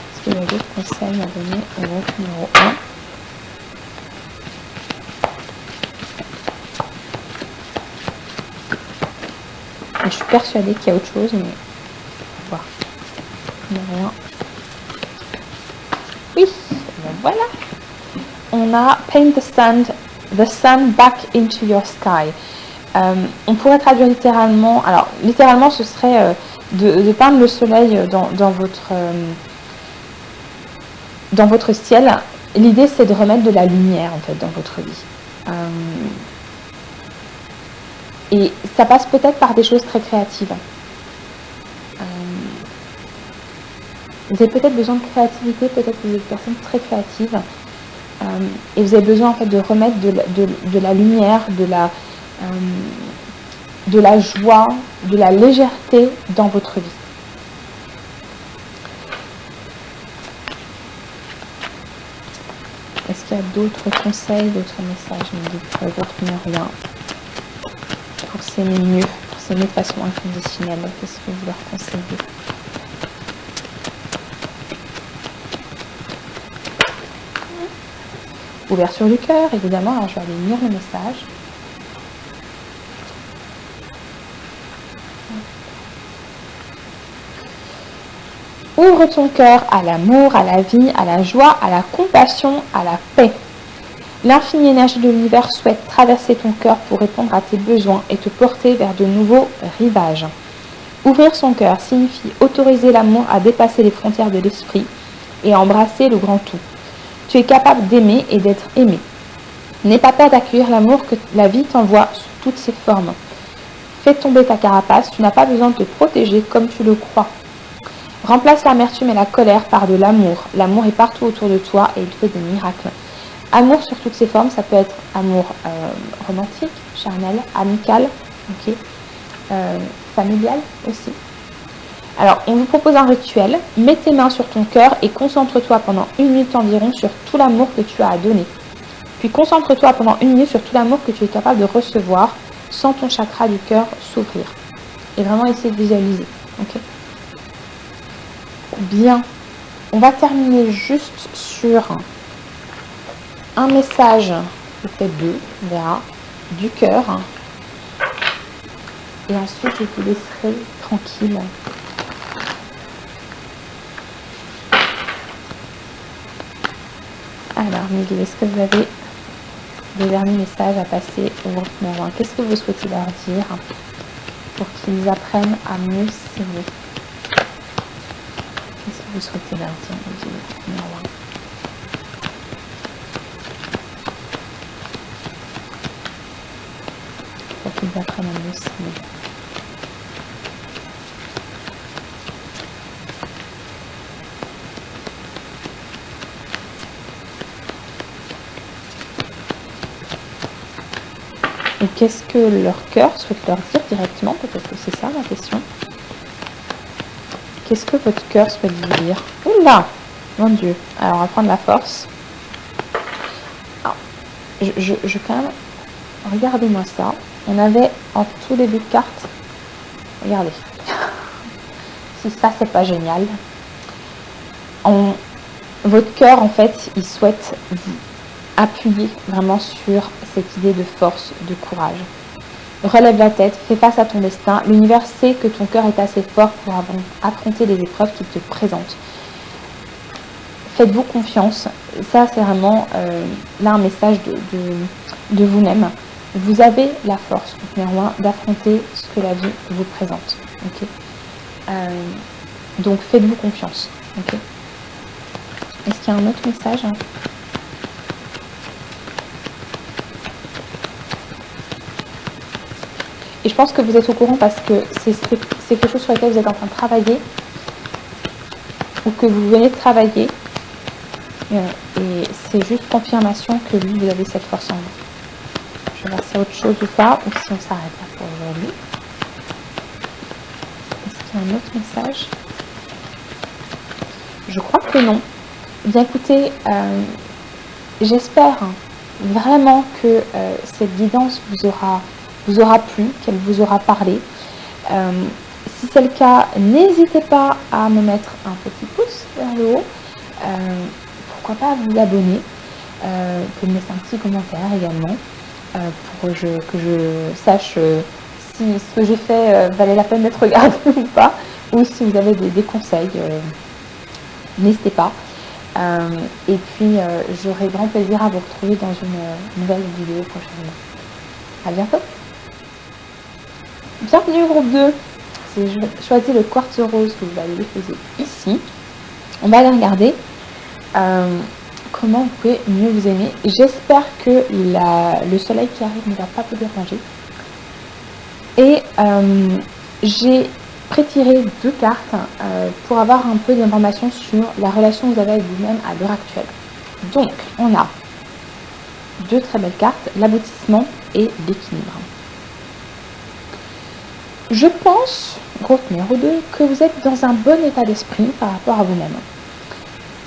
Est-ce qu'il y a d'autres conseils à donner au groupe numéro 1? Et je suis persuadée qu'il y a autre chose, mais on va voir. Numéro 1. Oui, ben voilà. On a paint the sun back into your sky. On pourrait traduire littéralement, alors littéralement ce serait de peindre le soleil dans votre ciel. L'idée c'est de remettre de la lumière en fait dans votre vie. Et ça passe peut-être par des choses très créatives. Vous avez peut-être besoin de créativité, peut-être que vous êtes une personne très créative. Et vous avez besoin en fait de remettre de la lumière, de la joie, de la légèreté dans votre vie. Est-ce qu'il y a d'autres conseils, d'autres messages pour le groupe numéro 1 pour s'aimer mieux, pour s'aimer de façon inconditionnelle? Qu'est-ce que vous leur conseillez? Ouverture du cœur, évidemment. Alors je vais aller lire le message. Ouvre ton cœur à l'amour, à la vie, à la joie, à la compassion, à la paix. L'infinie énergie de l'univers souhaite traverser ton cœur pour répondre à tes besoins et te porter vers de nouveaux rivages. Ouvrir son cœur signifie autoriser l'amour à dépasser les frontières de l'esprit et à embrasser le grand tout. Tu es capable d'aimer et d'être aimé. N'aie pas peur d'accueillir l'amour que la vie t'envoie sous toutes ses formes. Fais tomber ta carapace, tu n'as pas besoin de te protéger comme tu le crois. Remplace l'amertume et la colère par de l'amour. L'amour est partout autour de toi et il fait des miracles. Amour sur toutes ses formes, ça peut être amour romantique, charnel, amical, familial aussi. Alors, on vous propose un rituel. Mets tes mains sur ton cœur et concentre-toi pendant 1 minute environ sur tout l'amour que tu as à donner. Puis concentre-toi pendant 1 minute sur tout l'amour que tu es capable de recevoir sans ton chakra du cœur s'ouvrir. Et vraiment essayer de visualiser. Ok ? Bien. On va terminer juste sur un message, peut-être 2, on verra, du cœur. Et ensuite, je vous laisserai tranquille. Alors, Miguel, est-ce que vous avez des derniers messages à passer au groupe numéro 1? Qu'est-ce que vous souhaitez leur dire pour qu'ils apprennent à mieux s'aimer? Qu'est-ce que vous souhaitez leur dire au groupe numéro 1? Pour qu'ils apprennent à mieux s'aimer. Et qu'est-ce que leur cœur souhaite leur dire directement? Peut-être que c'est ça ma question. Qu'est-ce que votre cœur souhaite vous dire? Oula! Mon Dieu! Alors, on va prendre la force. Alors, je quand même... Regardez-moi ça. On avait en tout début de carte... Regardez. Si ça, c'est pas génial. Votre cœur, en fait, il souhaite vous appuyer vraiment sur cette idée de force, de courage. Relève la tête, fais face à ton destin. L'univers sait que ton cœur est assez fort pour affronter les épreuves qu'il te présente. Faites-vous confiance. Ça, c'est vraiment là un message de vous-même. Vous avez la force, numéro 1, d'affronter ce que la vie vous présente. Okay, donc, faites-vous confiance. Okay. Est-ce qu'il y a un autre message? Et je pense que vous êtes au courant parce que c'est quelque chose sur lequel vous êtes en train de travailler ou que vous venez de travailler. Et c'est juste confirmation que lui, vous avez cette force en vous. Je vais voir si autre chose ou pas, ou si on s'arrête là pour aujourd'hui. Est-ce qu'il y a un autre message? Je crois que non. Bien écoutez, j'espère vraiment que cette guidance vous aura plu, qu'elle vous aura parlé. Si c'est le cas, n'hésitez pas à me mettre un petit pouce vers le haut. Pourquoi pas vous abonner. Vous pouvez me laisser un petit commentaire également pour que je sache si ce que j'ai fait valait la peine d'être regardé ou pas, ou si vous avez des conseils, n'hésitez pas. Et puis j'aurai grand plaisir à vous retrouver dans une nouvelle vidéo prochainement. À bientôt. Bienvenue au groupe 2. J'ai choisi le quartz rose que vous allez déposer ici. On va aller regarder comment vous pouvez mieux vous aimer. J'espère que le soleil qui arrive ne va pas vous déranger. Et j'ai prétiré 2 cartes pour avoir un peu d'informations sur la relation que vous avez avec vous-même à l'heure actuelle. Donc, on a 2 très belles cartes, l'aboutissement et l'équilibre. Je pense, groupe numéro 2, que vous êtes dans un bon état d'esprit par rapport à vous-même.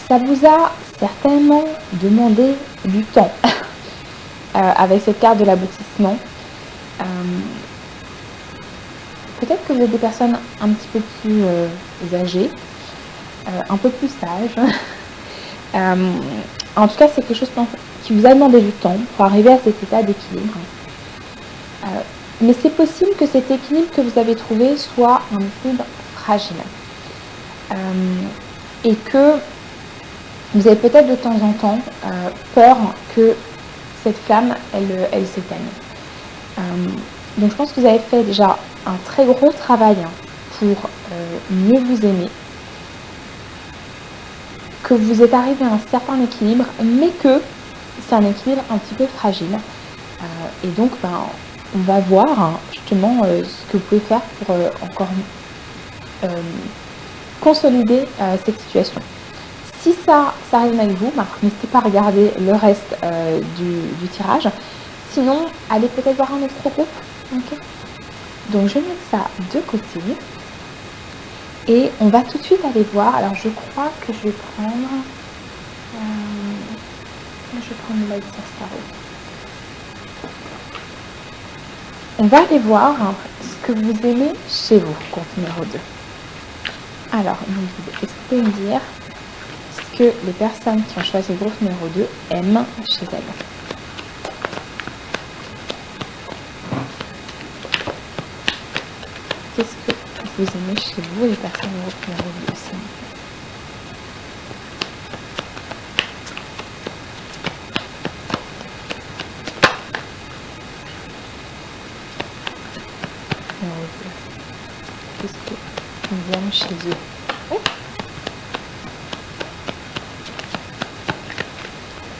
Ça vous a certainement demandé du temps avec cette carte de l'aboutissement. Peut-être que vous êtes des personnes un petit peu plus âgées, un peu plus sages. En tout cas, c'est quelque chose qui vous a demandé du temps pour arriver à cet état d'équilibre. Mais c'est possible que cet équilibre que vous avez trouvé soit un équilibre fragile. Et que vous avez peut-être de temps en temps peur que cette flamme, elle s'éteigne. Donc je pense que vous avez fait déjà un très gros travail pour mieux vous aimer, que vous êtes arrivé à un certain équilibre, mais que c'est un équilibre un petit peu fragile. Et donc, on va voir justement ce que vous pouvez faire pour encore consolider cette situation. Si ça résonne avec vous, n'hésitez pas à regarder le reste du tirage. Sinon, allez peut-être voir un autre groupe. Okay. Donc, je vais mettre ça de côté. Et on va tout de suite aller voir. Alors, je crois que je vais prendre... le Light Starry. On va aller voir ce que vous aimez chez vous, compte numéro 2. Alors, est-ce que vous pouvez me dire ce que les personnes qui ont choisi le groupe numéro 2 aiment chez elles? Qu'est-ce que vous aimez chez vous, les personnes du groupe numéro 2 aussi? Qu'est-ce qu'ils aiment chez eux?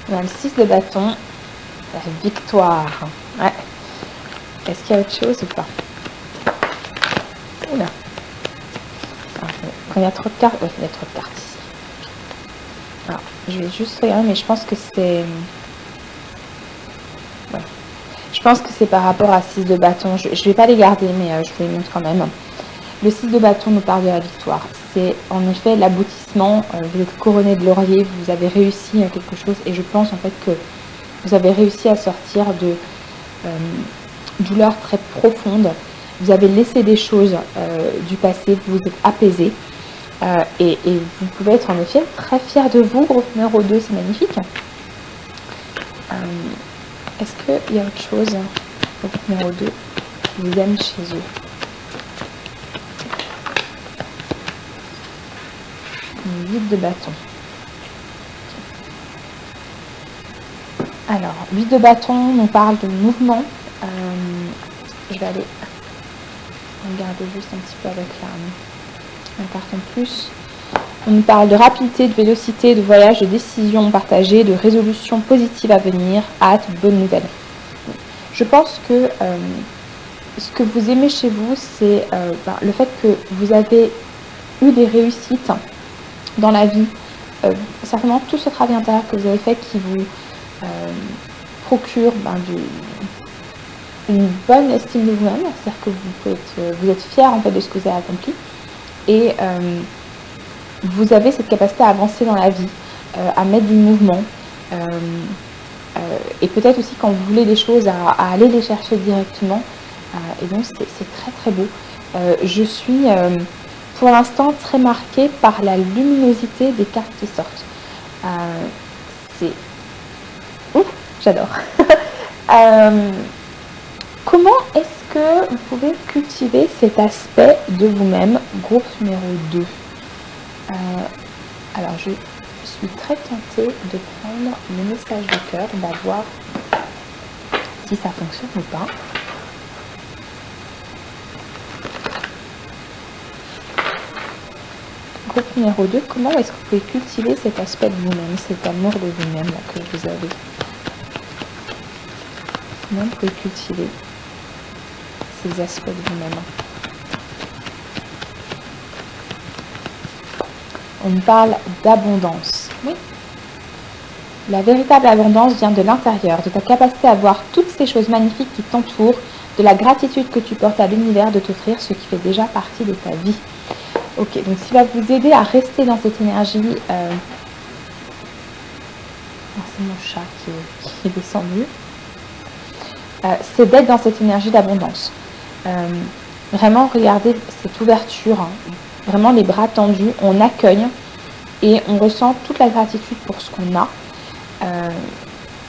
On a le 6 de bâton, la victoire. Ouais. Est-ce qu'il y a autre chose ou pas? Oula. Quand il y a trop de cartes, il y a trop de cartes ici. Alors, je vais juste regarder, mais je pense que c'est... Ouais. Je pense que c'est par rapport à 6 de bâton. Je ne vais pas les garder, mais je vous les montre quand même. Le 6 de bâton nous parle de la victoire. C'est en effet l'aboutissement. Vous êtes couronné de laurier, vous avez réussi à quelque chose. Et je pense en fait que vous avez réussi à sortir de douleurs très profondes. Vous avez laissé des choses du passé, vous vous êtes apaisé. Et vous pouvez être en effet très fier de vous. Groupe numéro 2, c'est magnifique. Est-ce qu'il y a autre chose, groupe numéro 2, qui vous aime chez eux? Une 8 de bâton. Alors, 8 de bâton nous parle de mouvement. Je vais aller regarder juste un petit peu avec la carte en plus. On nous parle de rapidité, de vélocité, de voyage, de décision partagée, de résolution positive à venir, hâte, bonne nouvelle. Je pense que ce que vous aimez chez vous, c'est le fait que vous avez eu des réussites dans la vie. Certainement tout ce travail intérieur que vous avez fait qui vous procure une bonne estime de vous-même, c'est-à-dire que vous êtes fier en fait de ce que vous avez accompli et vous avez cette capacité à avancer dans la vie, à mettre du mouvement et peut-être aussi quand vous voulez des choses à aller les chercher directement et donc c'est très très beau. Je suis pour l'instant très marquée par la luminosité des cartes qui sortent. C'est ouf, j'adore. Comment est-ce que vous pouvez cultiver cet aspect de vous-même, groupe numéro 2? Alors, je suis très tentée de prendre le message de cœur. On va voir si ça fonctionne ou pas. Groupe numéro 2, comment est-ce que vous pouvez cultiver cet aspect de vous-même, cet amour de vous-même que vous avez? Comment vous pouvez cultiver ces aspects de vous-même? On parle d'abondance. Oui. La véritable abondance vient de l'intérieur, de ta capacité à voir toutes ces choses magnifiques qui t'entourent, de la gratitude que tu portes à l'univers de t'offrir ce qui fait déjà partie de ta vie. Ok, donc ce qui va vous aider à rester dans cette énergie, c'est mon chat qui est descendu, c'est d'être dans cette énergie d'abondance. Vraiment, regardez cette ouverture, hein, vraiment les bras tendus, on accueille et on ressent toute la gratitude pour ce qu'on a.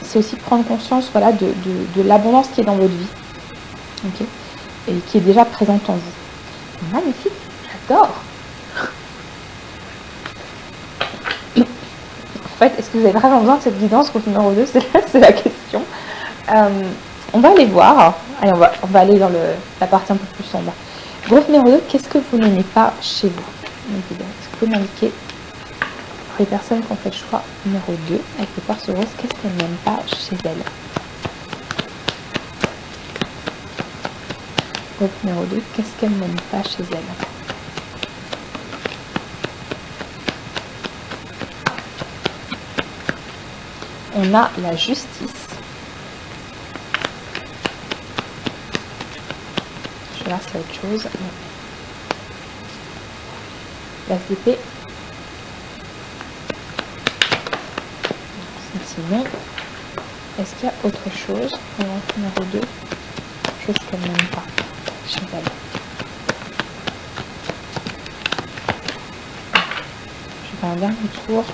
C'est aussi prendre conscience voilà, de l'abondance qui est dans votre vie, okay, et qui est déjà présente en vous. Magnifique, j'adore. En fait, est-ce que vous avez vraiment besoin de cette guidance groupe numéro 2? C'est la question. On va aller voir. Allez, on va aller dans la partie un peu plus sombre. Groupe numéro 2, qu'est-ce que vous n'aimez pas chez vous? Est-ce que vous pouvez m'indiquer, pour les personnes qui ont fait le choix numéro 2, avec le quartz rose, qu'est-ce qu'elles n'aiment pas chez elles? Groupe numéro 2, qu'est-ce qu'elles n'aiment pas chez elles? On a la justice. Je vais voir si c'est autre chose. La CP. Sinon, est-ce qu'il y a autre chose? Numéro 2, chose qu'elle n'aime pas chez elle. Je vais faire un dernier tour.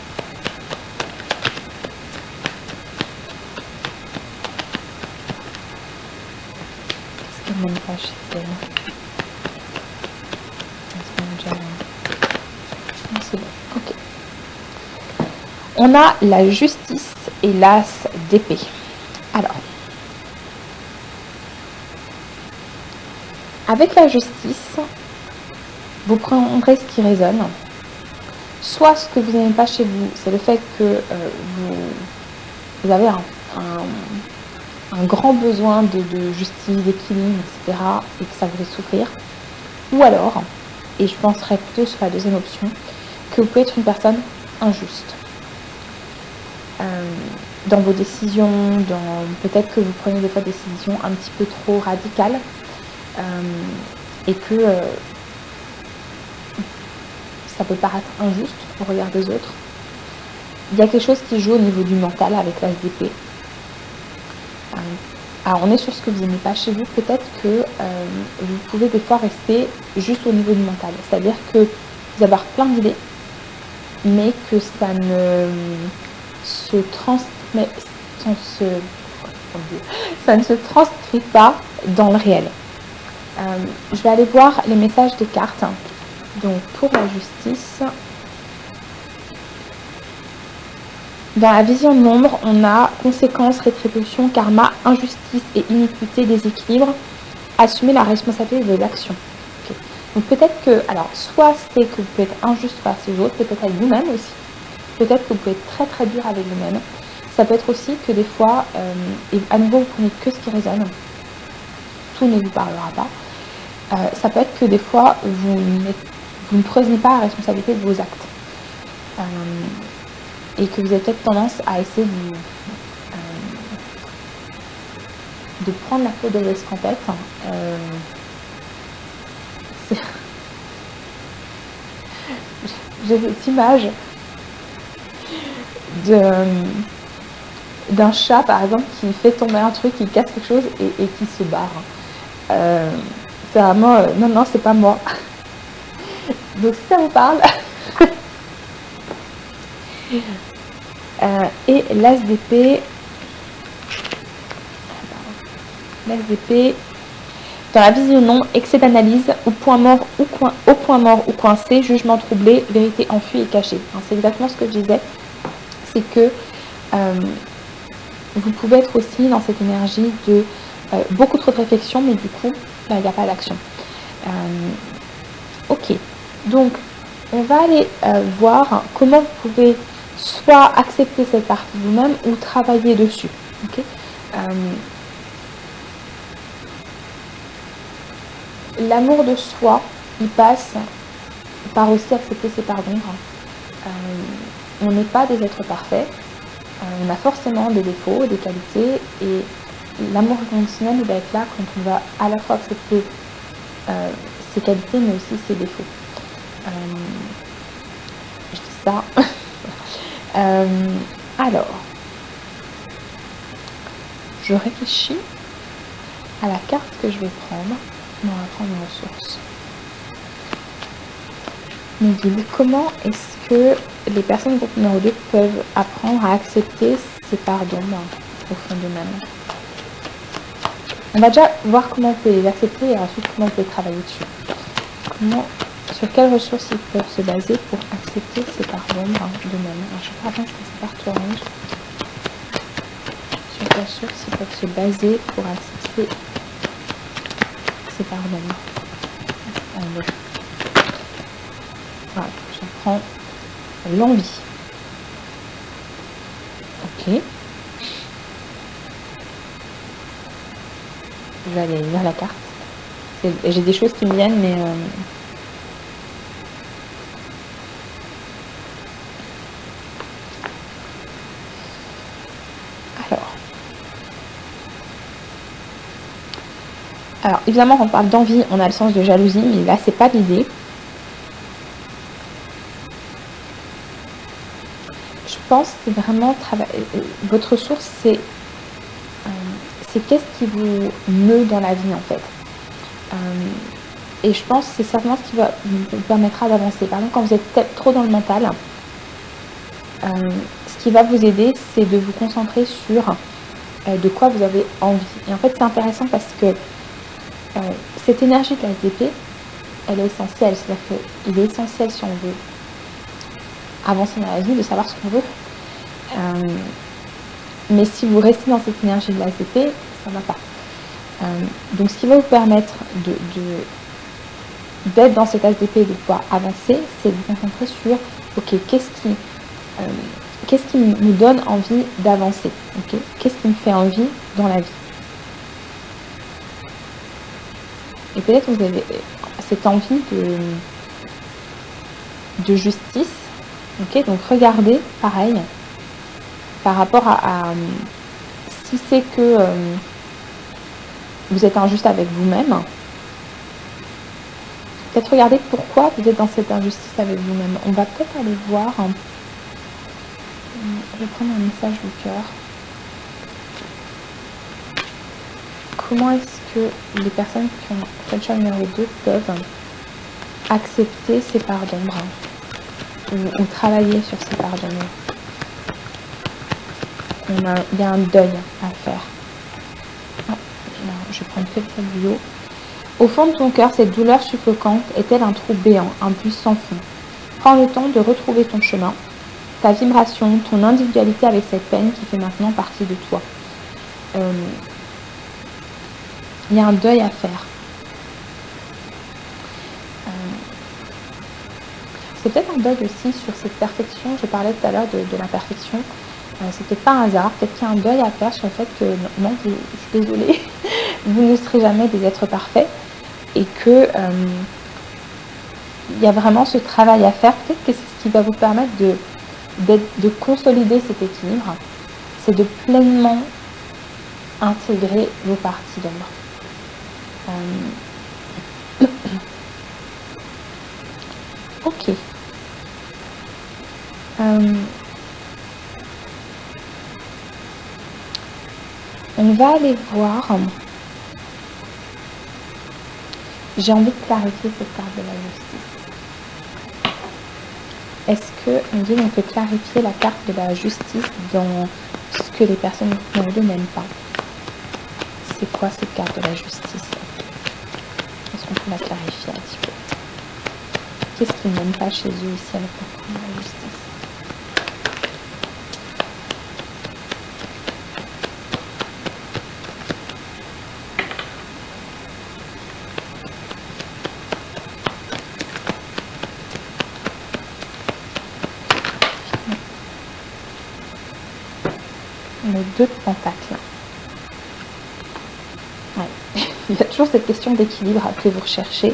Même pas chez elle. C'est bon, ok. On a la justice et l'as d'épée. Alors, avec la justice, vous prendrez ce qui résonne. Soit ce que vous n'aimez pas chez vous, c'est le fait que vous avez un grand besoin de justice, d'équilibre, etc. et que ça vous fait souffrir. Ou alors, et je penserais plutôt sur la deuxième option, que vous pouvez être une personne injuste. Dans vos décisions, peut-être que vous prenez des fois des décisions un petit peu trop radicales et que ça peut paraître injuste au regard des autres. Il y a quelque chose qui joue au niveau du mental avec l'as d'épée. Alors on est sur ce que vous n'aimez pas chez vous, peut-être que vous pouvez des fois rester juste au niveau du mental, c'est-à-dire que vous avez plein d'idées, mais que ça ne se transcrit pas dans le réel. Je vais aller voir les messages des cartes. Donc pour la justice, dans la vision de l'ombre, on a conséquences, rétribution, karma, injustice et iniquité, déséquilibre. Assumer la responsabilité de l'action. Okay. Donc peut-être que, alors soit c'est que vous pouvez être injuste face aux autres, peut-être avec vous-même aussi. Peut-être que vous pouvez être très très dur avec vous-même. Ça peut être aussi que des fois, et à nouveau vous prenez que ce qui résonne. tout ne vous parlera pas. Ça peut être que des fois, vous ne prenez pas la responsabilité de vos actes. Et que vous avez peut-être tendance à essayer de prendre la faute de l'escampette. J'ai cette image d'un chat, par exemple, qui fait tomber un truc, qui casse quelque chose et qui se barre. C'est vraiment... non, c'est pas moi. Donc, si ça vous parle... et l'as d'épée... Dans la vision non, excès d'analyse, au point mort ou coincé, jugement troublé, vérité enfuie et cachée. C'est exactement ce que je disais. C'est que vous pouvez être aussi dans cette énergie de beaucoup trop de réflexion, mais du coup, il n'y a pas d'action. Ok, donc on va aller voir comment vous pouvez soit accepter cette partie de vous-même ou travailler dessus. Okay, l'amour de soi, il passe par aussi accepter ses parts d'ombre. On n'est pas des êtres parfaits. On a forcément des défauts, des qualités, et l'amour inconditionnel il va être là quand on va à la fois accepter ses qualités, mais aussi ses défauts. Je dis ça. Alors, je réfléchis à la carte que je vais prendre. On va prendre une ressource. Mon guide, comment est-ce que les personnes du groupe numéro 2 peuvent apprendre à accepter ces parts d'ombre au fond d'eux-mêmes? On va déjà voir comment on peut les accepter et ensuite comment on peut travailler dessus. Sur quelles ressources ils peuvent se baser pour accepter ces parts d'ombre d'eux-mêmes? Je ne sais pas bien ce que c'est partout orange. Sur quelles ressources ils peuvent se baser pour accepter ces parts d'ombre? Voilà, je prends l'envie. Ok. Je vais aller lire la carte. J'ai des choses qui me viennent, mais... Alors, évidemment, quand on parle d'envie, on a le sens de jalousie, mais là, c'est pas l'idée. Je pense que c'est vraiment votre ressource, c'est qu'est-ce qui vous meut dans la vie, en fait. Et je pense que c'est certainement ce qui vous permettra d'avancer. Par exemple, quand vous êtes peut-être trop dans le mental, ce qui va vous aider, c'est de vous concentrer sur de quoi vous avez envie. Et en fait, c'est intéressant parce que cette énergie de la SDP, elle est essentielle. C'est-à-dire qu'il est essentiel, si on veut avancer dans la vie, de savoir ce qu'on veut. Mais si vous restez dans cette énergie de la SDP, ça ne va pas. Donc, ce qui va vous permettre d'être dans cette SDP et de pouvoir avancer, c'est de vous concentrer sur, ok, qu'est-ce qui me donne envie d'avancer, okay, qu'est-ce qui me fait envie dans la vie. Et peut-être vous avez cette envie de justice. Ok, donc regardez, pareil, par rapport à si c'est que vous êtes injuste avec vous-même, peut-être regardez pourquoi vous êtes dans cette injustice avec vous-même. On va peut-être aller voir, je vais prendre un message du cœur. Comment est-ce que les personnes qui ont fait le choix numéro 2 peuvent accepter ces parts d'ombre ou travailler sur ces parts d'ombre? Il y a un deuil à faire. Oh, je vais prendre quelques bio. Au fond de ton cœur, cette douleur suffocante est-elle un trou béant, un puits sans fond? Prends le temps de retrouver ton chemin, ta vibration, ton individualité avec cette peine qui fait maintenant partie de toi. Il y a un deuil à faire. C'est peut-être un deuil aussi sur cette perfection. Je parlais tout à l'heure de la perfection. C'est peut-être pas un hasard. Peut-être qu'il y a un deuil à faire sur le fait que, non, je suis désolée, vous ne serez jamais des êtres parfaits et que il y a vraiment ce travail à faire. Peut-être que c'est ce qui va vous permettre de consolider cet équilibre, c'est de pleinement intégrer vos parties d'ombre. Ok. On va aller voir. J'ai envie de clarifier cette carte de la justice. Est-ce qu'on peut clarifier la carte de la justice dans ce que les personnes numéro 2 n'aiment pas? C'est quoi cette carte de la justice? Est-ce qu'on peut la clarifier un petit peu? Qu'est-ce qu'ils n'aiment pas chez eux ici avec la carte de la justice? Le 2 de pentacles. Ouais. Il y a toujours cette question d'équilibre que vous recherchez.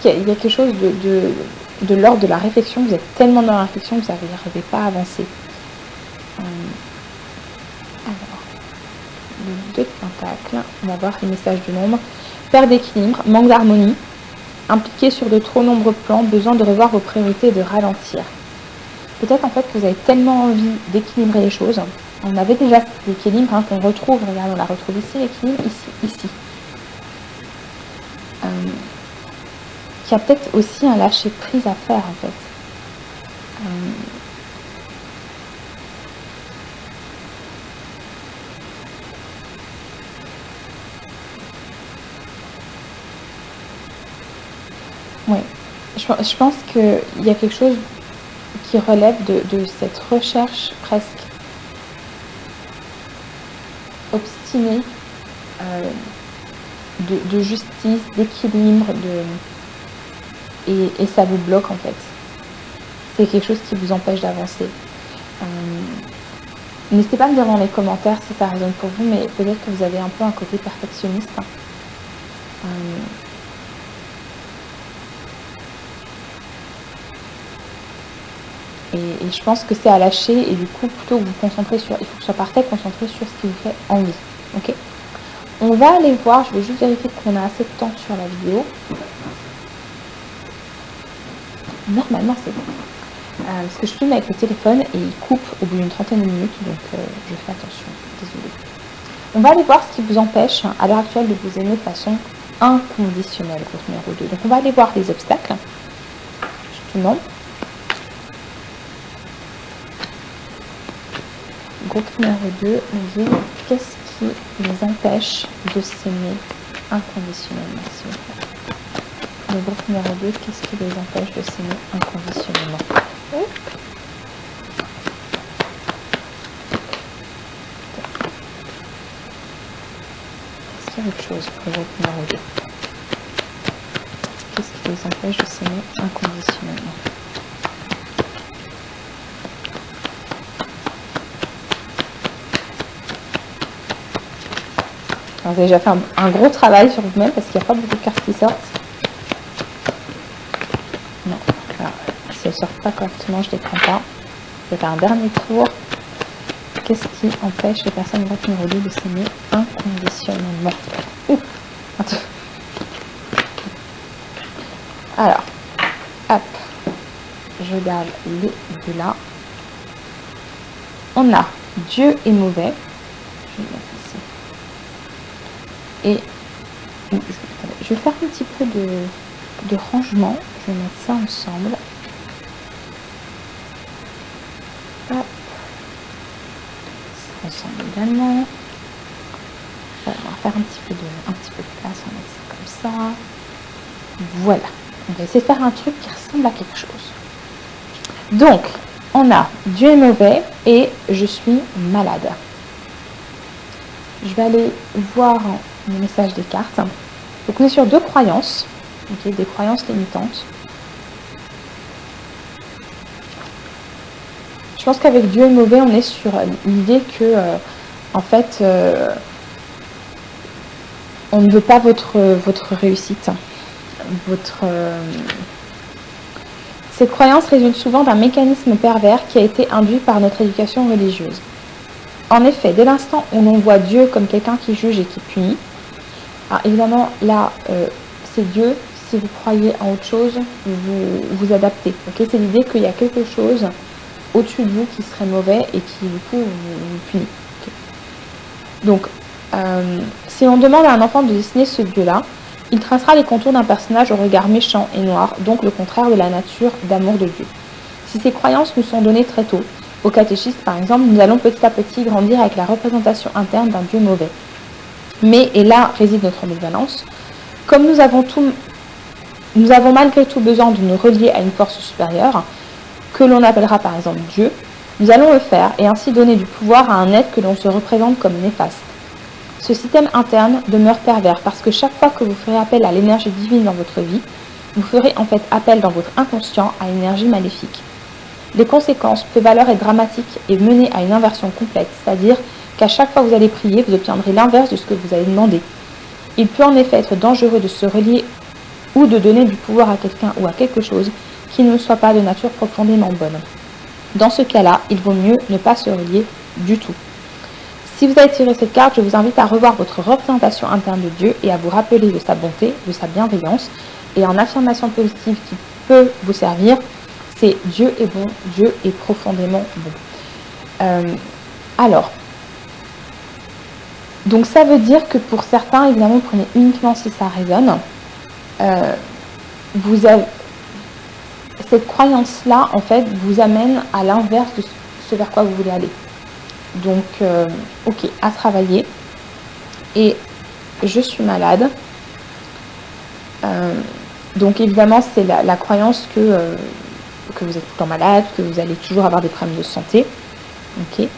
Il y a quelque chose de l'ordre de la réflexion. Vous êtes tellement dans la réflexion que vous n'arrivez pas à avancer. Alors, le 2 de pentacles, on va voir les messages de l'ombre. Perte d'équilibre, manque d'harmonie, impliqué sur de trop nombreux plans, besoin de revoir vos priorités et de ralentir. Peut-être en fait que vous avez tellement envie d'équilibrer les choses. On avait déjà cet équilibre qu'on retrouve, regarde, on la retrouve ici, l'équilibre, ici. Il y a peut-être aussi un lâcher prise à faire en fait. Oui, je pense qu'il y a quelque chose qui relève de cette recherche presque obstinée de justice, d'équilibre, et ça vous bloque en fait. C'est quelque chose qui vous empêche d'avancer. N'hésitez pas à me dire dans les commentaires si ça résonne pour vous, mais peut-être que vous avez un peu un côté perfectionniste. Et je pense que c'est à lâcher et du coup plutôt que vous concentrer sur, il faut que ce soit parfait, concentré sur ce qui vous fait envie. Ok. On va aller voir, je vais juste vérifier qu'on a assez de temps sur la vidéo. Normalement c'est bon. Parce que je filme avec le téléphone et il coupe au bout d'une trentaine de minutes, donc je fais attention, désolée. On va aller voir ce qui vous empêche à l'heure actuelle de vous aimer de façon inconditionnelle, groupe numéro 2. Donc on va aller voir les obstacles, justement. Groupe numéro 2, qu'est-ce qui les empêche de s'aimer inconditionnellement, s'il vous plaît? Le groupe numéro 2, qu'est-ce qui les empêche de s'aimer inconditionnellement? Est-ce qu'il y a autre chose pour le groupe numéro 2? Qu'est-ce qui les empêche de s'aimer inconditionnellement? Alors, vous avez déjà fait un gros travail sur vous-même parce qu'il n'y a pas beaucoup de cartes qui sortent. Non. Alors, si elles ne sortent pas correctement, je ne les prends pas. Je vais faire un dernier tour. Qu'est-ce qui empêche les personnes de groupe numéro 2 de s'aimer inconditionnellement? Alors, hop, je garde les deux là. On a Dieu est mauvais. Je vais le mettre ici. Et je vais faire un petit peu de rangement. Je vais mettre ça ensemble. Hop. Ça ensemble également. On va faire un petit peu de place. On va mettre ça comme ça. Voilà. On va essayer de faire un truc qui ressemble à quelque chose. Donc, on a Dieu est mauvais et je suis malade. Je vais aller voir les messages des cartes. Donc on est sur deux croyances, okay, des croyances limitantes. Je pense qu'avec Dieu est mauvais, on est sur l'idée que, en fait, on ne veut pas votre réussite. Cette croyance résulte souvent d'un mécanisme pervers qui a été induit par notre éducation religieuse. En effet, dès l'instant où l'on voit Dieu comme quelqu'un qui juge et qui punit, alors évidemment, là, c'est Dieu. Si vous croyez en autre chose, vous adaptez. Okay, c'est l'idée qu'il y a quelque chose au-dessus de vous qui serait mauvais et qui, du coup, vous punit. Okay. Donc, si on demande à un enfant de dessiner ce Dieu-là, il tracera les contours d'un personnage au regard méchant et noir, donc le contraire de la nature d'amour de Dieu. Si ces croyances nous sont données très tôt, au catéchisme par exemple, nous allons petit à petit grandir avec la représentation interne d'un Dieu mauvais. Mais, et là réside notre ambivalence, comme nous avons malgré tout besoin de nous relier à une force supérieure, que l'on appellera par exemple Dieu, nous allons le faire et ainsi donner du pouvoir à un être que l'on se représente comme néfaste. Ce système interne demeure pervers parce que chaque fois que vous ferez appel à l'énergie divine dans votre vie, vous ferez en fait appel dans votre inconscient à une énergie maléfique. Les conséquences peuvent alors être dramatiques et mener à une inversion complète, c'est-à-dire qu'à chaque fois que vous allez prier, vous obtiendrez l'inverse de ce que vous avez demandé. Il peut en effet être dangereux de se relier ou de donner du pouvoir à quelqu'un ou à quelque chose qui ne soit pas de nature profondément bonne. Dans ce cas-là, il vaut mieux ne pas se relier du tout. Si vous avez tiré cette carte, je vous invite à revoir votre représentation interne de Dieu et à vous rappeler de sa bonté, de sa bienveillance. Et en affirmation positive qui peut vous servir, c'est Dieu est bon, Dieu est profondément bon. Alors, donc ça veut dire que pour certains, évidemment, prenez uniquement si ça résonne, cette croyance-là, en fait, vous amène à l'inverse de ce vers quoi vous voulez aller. Donc, ok, à travailler. Et je suis malade. Donc, évidemment, c'est la croyance que vous êtes tout le temps malade, que vous allez toujours avoir des problèmes de santé. Ok.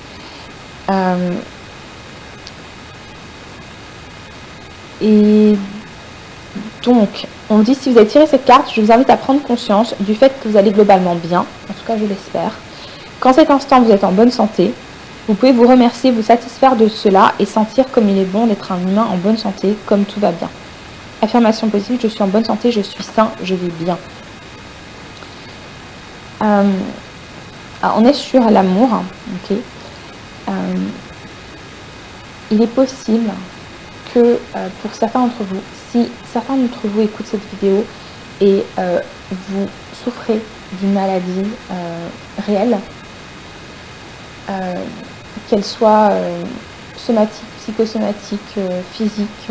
Et donc, on dit, si vous avez tiré cette carte, je vous invite à prendre conscience du fait que vous allez globalement bien. En tout cas, je l'espère. Qu'en cet instant, vous êtes en bonne santé. Vous pouvez vous remercier, vous satisfaire de cela et sentir comme il est bon d'être un humain en bonne santé, comme tout va bien. Affirmation positive, je suis en bonne santé, je suis sain, je vais bien. Alors on est sur l'amour. Okay. Il est possible que pour certains d'entre vous, si certains d'entre vous écoutent cette vidéo et vous souffrez d'une maladie réelle, qu'elle soit somatique, psychosomatique, physique,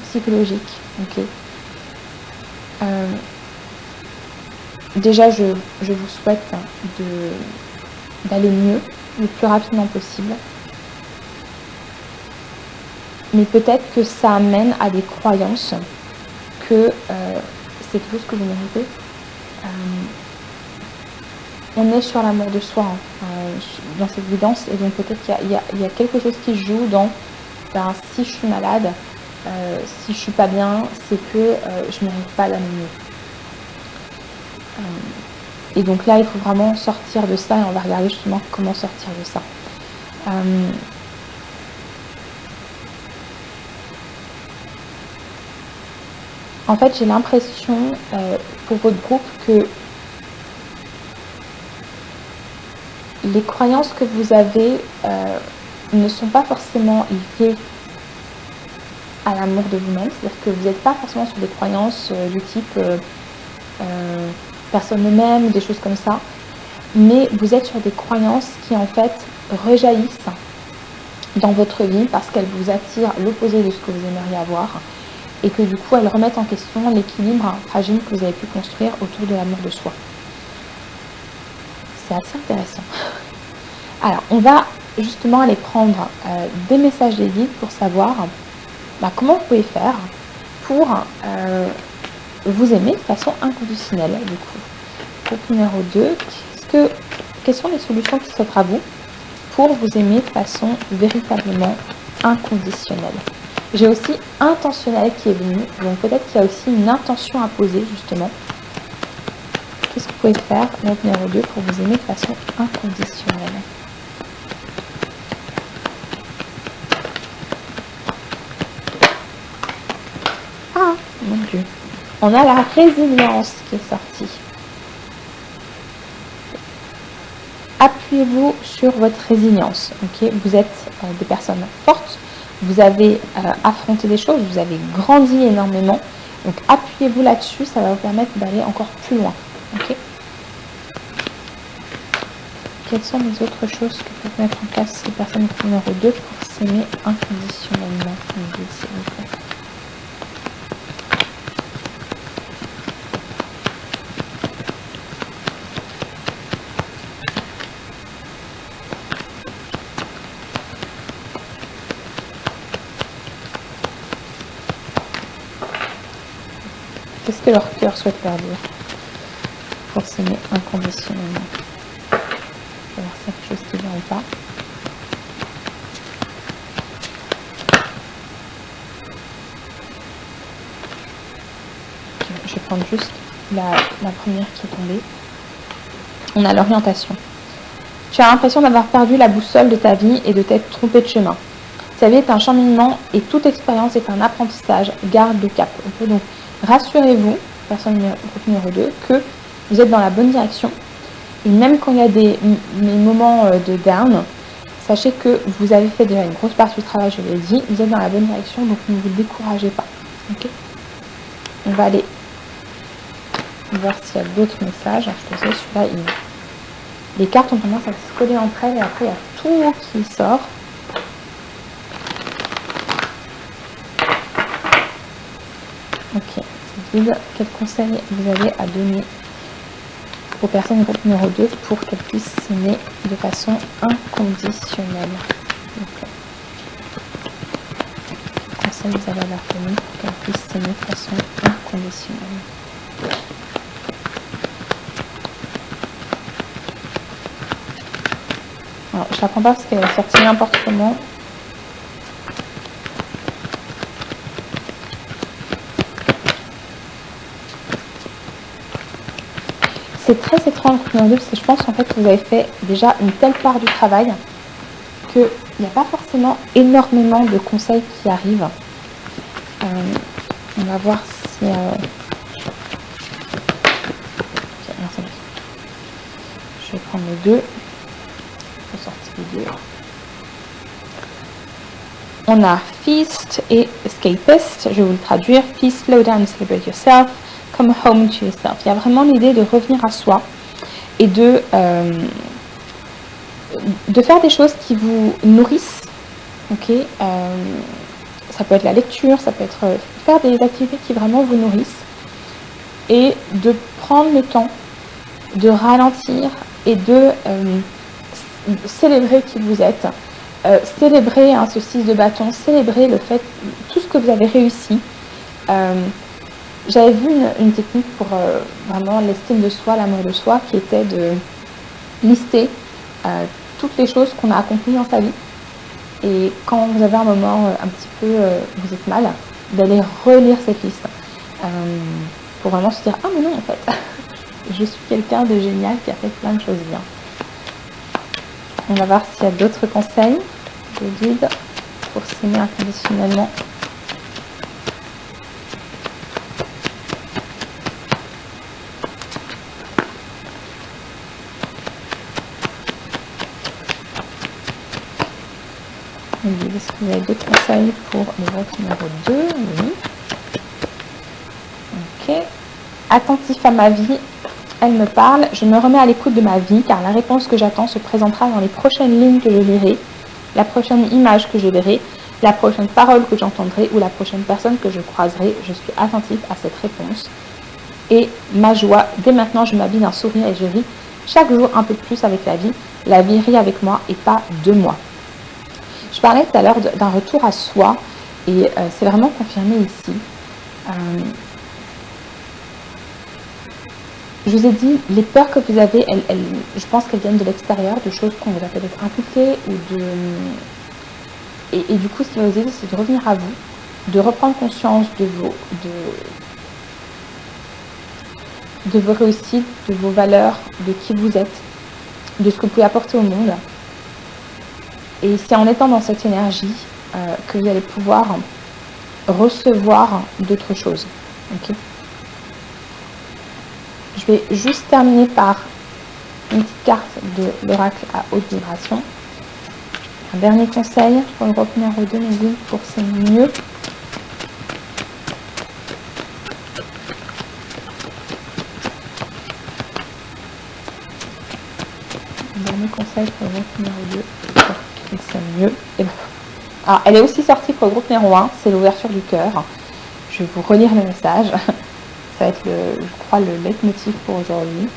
psychologique. Okay. Déjà, je vous souhaite d'aller mieux le plus rapidement possible. Mais peut-être que ça amène à des croyances que c'est quelque chose que vous méritez. On est sur l'amour de soi dans cette guidance et donc peut-être qu'il y a quelque chose qui joue dans si je suis malade, si je suis pas bien, c'est que je ne mérite pas d'aller mieux. Et donc là, il faut vraiment sortir de ça et on va regarder justement comment sortir de ça. En fait, j'ai l'impression pour votre groupe que les croyances que vous avez ne sont pas forcément liées à l'amour de vous-même. C'est-à-dire que vous n'êtes pas forcément sur des croyances du type personne ne m'aime, des choses comme ça. Mais vous êtes sur des croyances qui en fait rejaillissent dans votre vie parce qu'elles vous attirent l'opposé de ce que vous aimeriez avoir. Et que du coup, elles remettent en question l'équilibre fragile que vous avez pu construire autour de l'amour de soi. C'est assez intéressant. Alors, on va justement aller prendre des messages des guides pour savoir comment vous pouvez faire pour vous aimer de façon inconditionnelle. Du coup, groupe numéro 2, quelles sont les solutions qui s'offrent à vous pour vous aimer de façon véritablement inconditionnelle? J'ai aussi intentionnel qui est venu. Donc peut-être qu'il y a aussi une intention à poser justement. Qu'est-ce que vous pouvez faire, note numéro 2, pour vous aimer de façon inconditionnelle? Ah, mon Dieu. On a la résilience qui est sortie. Appuyez-vous sur votre résilience. Okay, vous êtes des personnes fortes. Vous avez affronté des choses. Vous avez grandi énormément. Donc, appuyez-vous là-dessus. Ça va vous permettre d'aller encore plus loin. Okay. Quelles sont les autres choses que peuvent mettre en place ces personnes numéro 2 pour s'aimer inconditionnellement, s'il vous plaît? Qu'est-ce que leur cœur souhaite leur dire pour s'aimer inconditionnellement? Je vais voir si quelque chose qui vient ou pas. Je vais prendre juste la première qui est tombée. On a l'orientation. Tu as l'impression d'avoir perdu la boussole de ta vie et de t'être trompé de chemin. Ta vie est un cheminement et toute expérience est un apprentissage. Garde le cap. Okay, donc, rassurez-vous, personne numéro 2, que vous êtes dans la bonne direction. Et même quand il y a des moments de down, sachez que vous avez fait déjà une grosse partie du travail, je l'ai dit, vous êtes dans la bonne direction, donc ne vous découragez pas. Okay, on va aller voir s'il y a d'autres messages. Je te sais, celui-là, les cartes ont tendance à se coller entre elles et après il y a tout qui sort. Ok, guide, quel conseil vous avez à donner aux personnes du groupe numéro 2 pour qu'elles puissent s'aimer de façon inconditionnelle? Okay. Quel conseil vous avez à leur donner pour qu'elles puissent s'aimer de façon inconditionnelle? Alors, je ne la prends pas parce qu'elle est sortie n'importe comment. C'est très étrange parce que je pense en fait que vous avez fait déjà une telle part du travail qu'il n'y a pas forcément énormément de conseils qui arrivent. On va voir si... Je vais prendre les deux. Je vais sortir les deux. On a Feast et Escapist. Je vais vous le traduire. Feast, slow down, celebrate yourself. Come home to yourself. Il y a vraiment l'idée de revenir à soi et de faire des choses qui vous nourrissent. Okay, ça peut être la lecture, ça peut être faire des activités qui vraiment vous nourrissent et de prendre le temps de ralentir et de célébrer qui vous êtes, célébrer ce 6 de bâton, célébrer le fait, tout ce que vous avez réussi. J'avais vu une technique pour vraiment l'estime de soi, l'amour de soi, qui était de lister toutes les choses qu'on a accomplies dans sa vie. Et quand vous avez un moment un petit peu, vous êtes mal, d'aller relire cette liste pour vraiment se dire « Ah mais non en fait, je suis quelqu'un de génial qui a fait plein de choses bien ». On va voir s'il y a d'autres conseils de guide pour s'aimer inconditionnellement. Est-ce que vous avez d'autres conseils pour le groupe numéro 2? Oui. Ok. Attentif à ma vie, elle me parle. Je me remets à l'écoute de ma vie car la réponse que j'attends se présentera dans les prochaines lignes que je lirai, la prochaine image que je verrai, la prochaine parole que j'entendrai ou la prochaine personne que je croiserai. Je suis attentif à cette réponse. Et ma joie, dès maintenant, je m'habille d'un sourire et je ris chaque jour un peu plus avec la vie. La vie rit avec moi et pas de moi. Je parlais tout à l'heure d'un retour à soi et c'est vraiment confirmé ici. Je vous ai dit, les peurs que vous avez, je pense qu'elles viennent de l'extérieur, de choses qu'on vous a peut-être inculquées. Et du coup, ce qui va vous aider, c'est de revenir à vous de reprendre conscience de vos réussites, de vos valeurs, de qui vous êtes, de ce que vous pouvez apporter au monde. Et c'est en étant dans cette énergie que vous allez pouvoir recevoir d'autres choses. Okay. Je vais juste terminer par une petite carte de l'oracle à haute vibration. Un dernier conseil pour le groupe numéro 2, mes guides, pour c'est mieux. Un dernier conseil pour le groupe numéro 2, pour c'est mieux. Et ben, alors, elle est aussi sortie pour le groupe numéro 1, c'est l'ouverture du cœur. Je vais vous relire le message. Ça va être, je crois, le leitmotiv pour aujourd'hui.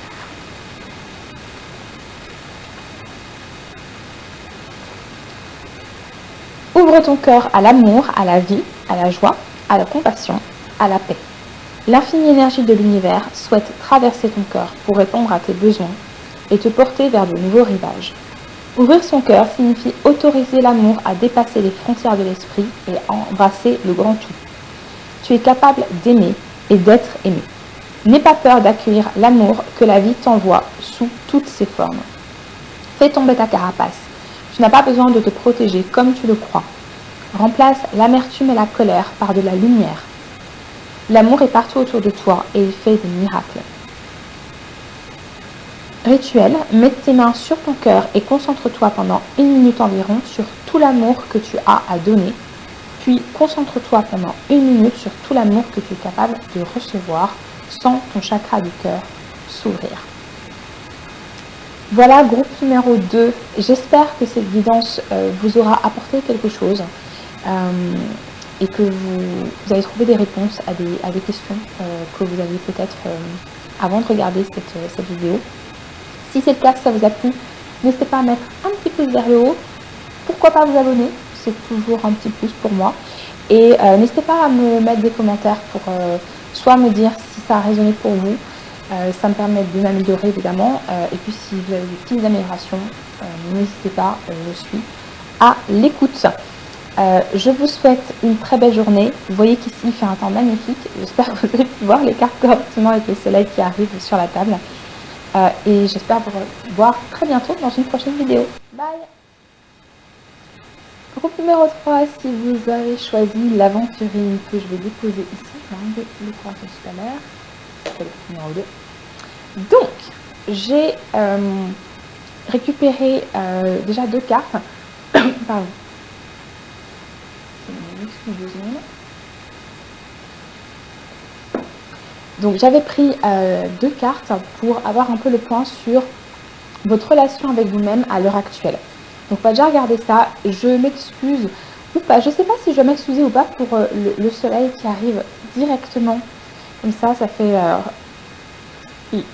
Ouvre ton cœur à l'amour, à la vie, à la joie, à la compassion, à la paix. L'infinie énergie de l'univers souhaite traverser ton cœur pour répondre à tes besoins et te porter vers de nouveaux rivages. Ouvrir son cœur signifie autoriser l'amour à dépasser les frontières de l'esprit et embrasser le grand tout. Tu es capable d'aimer et d'être aimé. N'aie pas peur d'accueillir l'amour que la vie t'envoie sous toutes ses formes. Fais tomber ta carapace. Tu n'as pas besoin de te protéger comme tu le crois. Remplace l'amertume et la colère par de la lumière. L'amour est partout autour de toi et il fait des miracles. Rituel, mets tes mains sur ton cœur et concentre-toi pendant 1 minute environ sur tout l'amour que tu as à donner. Puis concentre-toi pendant 1 minute sur tout l'amour que tu es capable de recevoir sans ton chakra du cœur s'ouvrir. Voilà, groupe numéro 2. J'espère que cette guidance vous aura apporté quelque chose et que vous allez trouver des réponses à des questions que vous aviez peut-être avant de regarder cette vidéo. Si c'est le cas, que ça vous a plu, n'hésitez pas à mettre un petit pouce vers le haut. Pourquoi pas vous abonner? C'est toujours un petit plus pour moi. Et n'hésitez pas à me mettre des commentaires pour soit me dire si ça a résonné pour vous. Ça me permet de m'améliorer évidemment. Et puis si vous avez des petites améliorations, n'hésitez pas, je suis à l'écoute. Je vous souhaite une très belle journée. Vous voyez qu'ici il fait un temps magnifique. J'espère que vous allez pouvoir les cartes correctement avec le soleil qui arrive sur la table. Et j'espère vous revoir très bientôt dans une prochaine vidéo. Bye! Groupe numéro 3, si vous avez choisi l'aventurine que je vais déposer ici, je vais enlever le croissant tout à l'heure. C'est le numéro 2. Donc, j'ai récupéré déjà 2 cartes. Pardon. Donc, j'avais pris 2 cartes pour avoir un peu le point sur votre relation avec vous-même à l'heure actuelle. Donc, on va déjà regarder ça. Je m'excuse ou pas. Je ne sais pas si je vais m'excuser ou pas pour le soleil qui arrive directement. Comme ça, ça fait...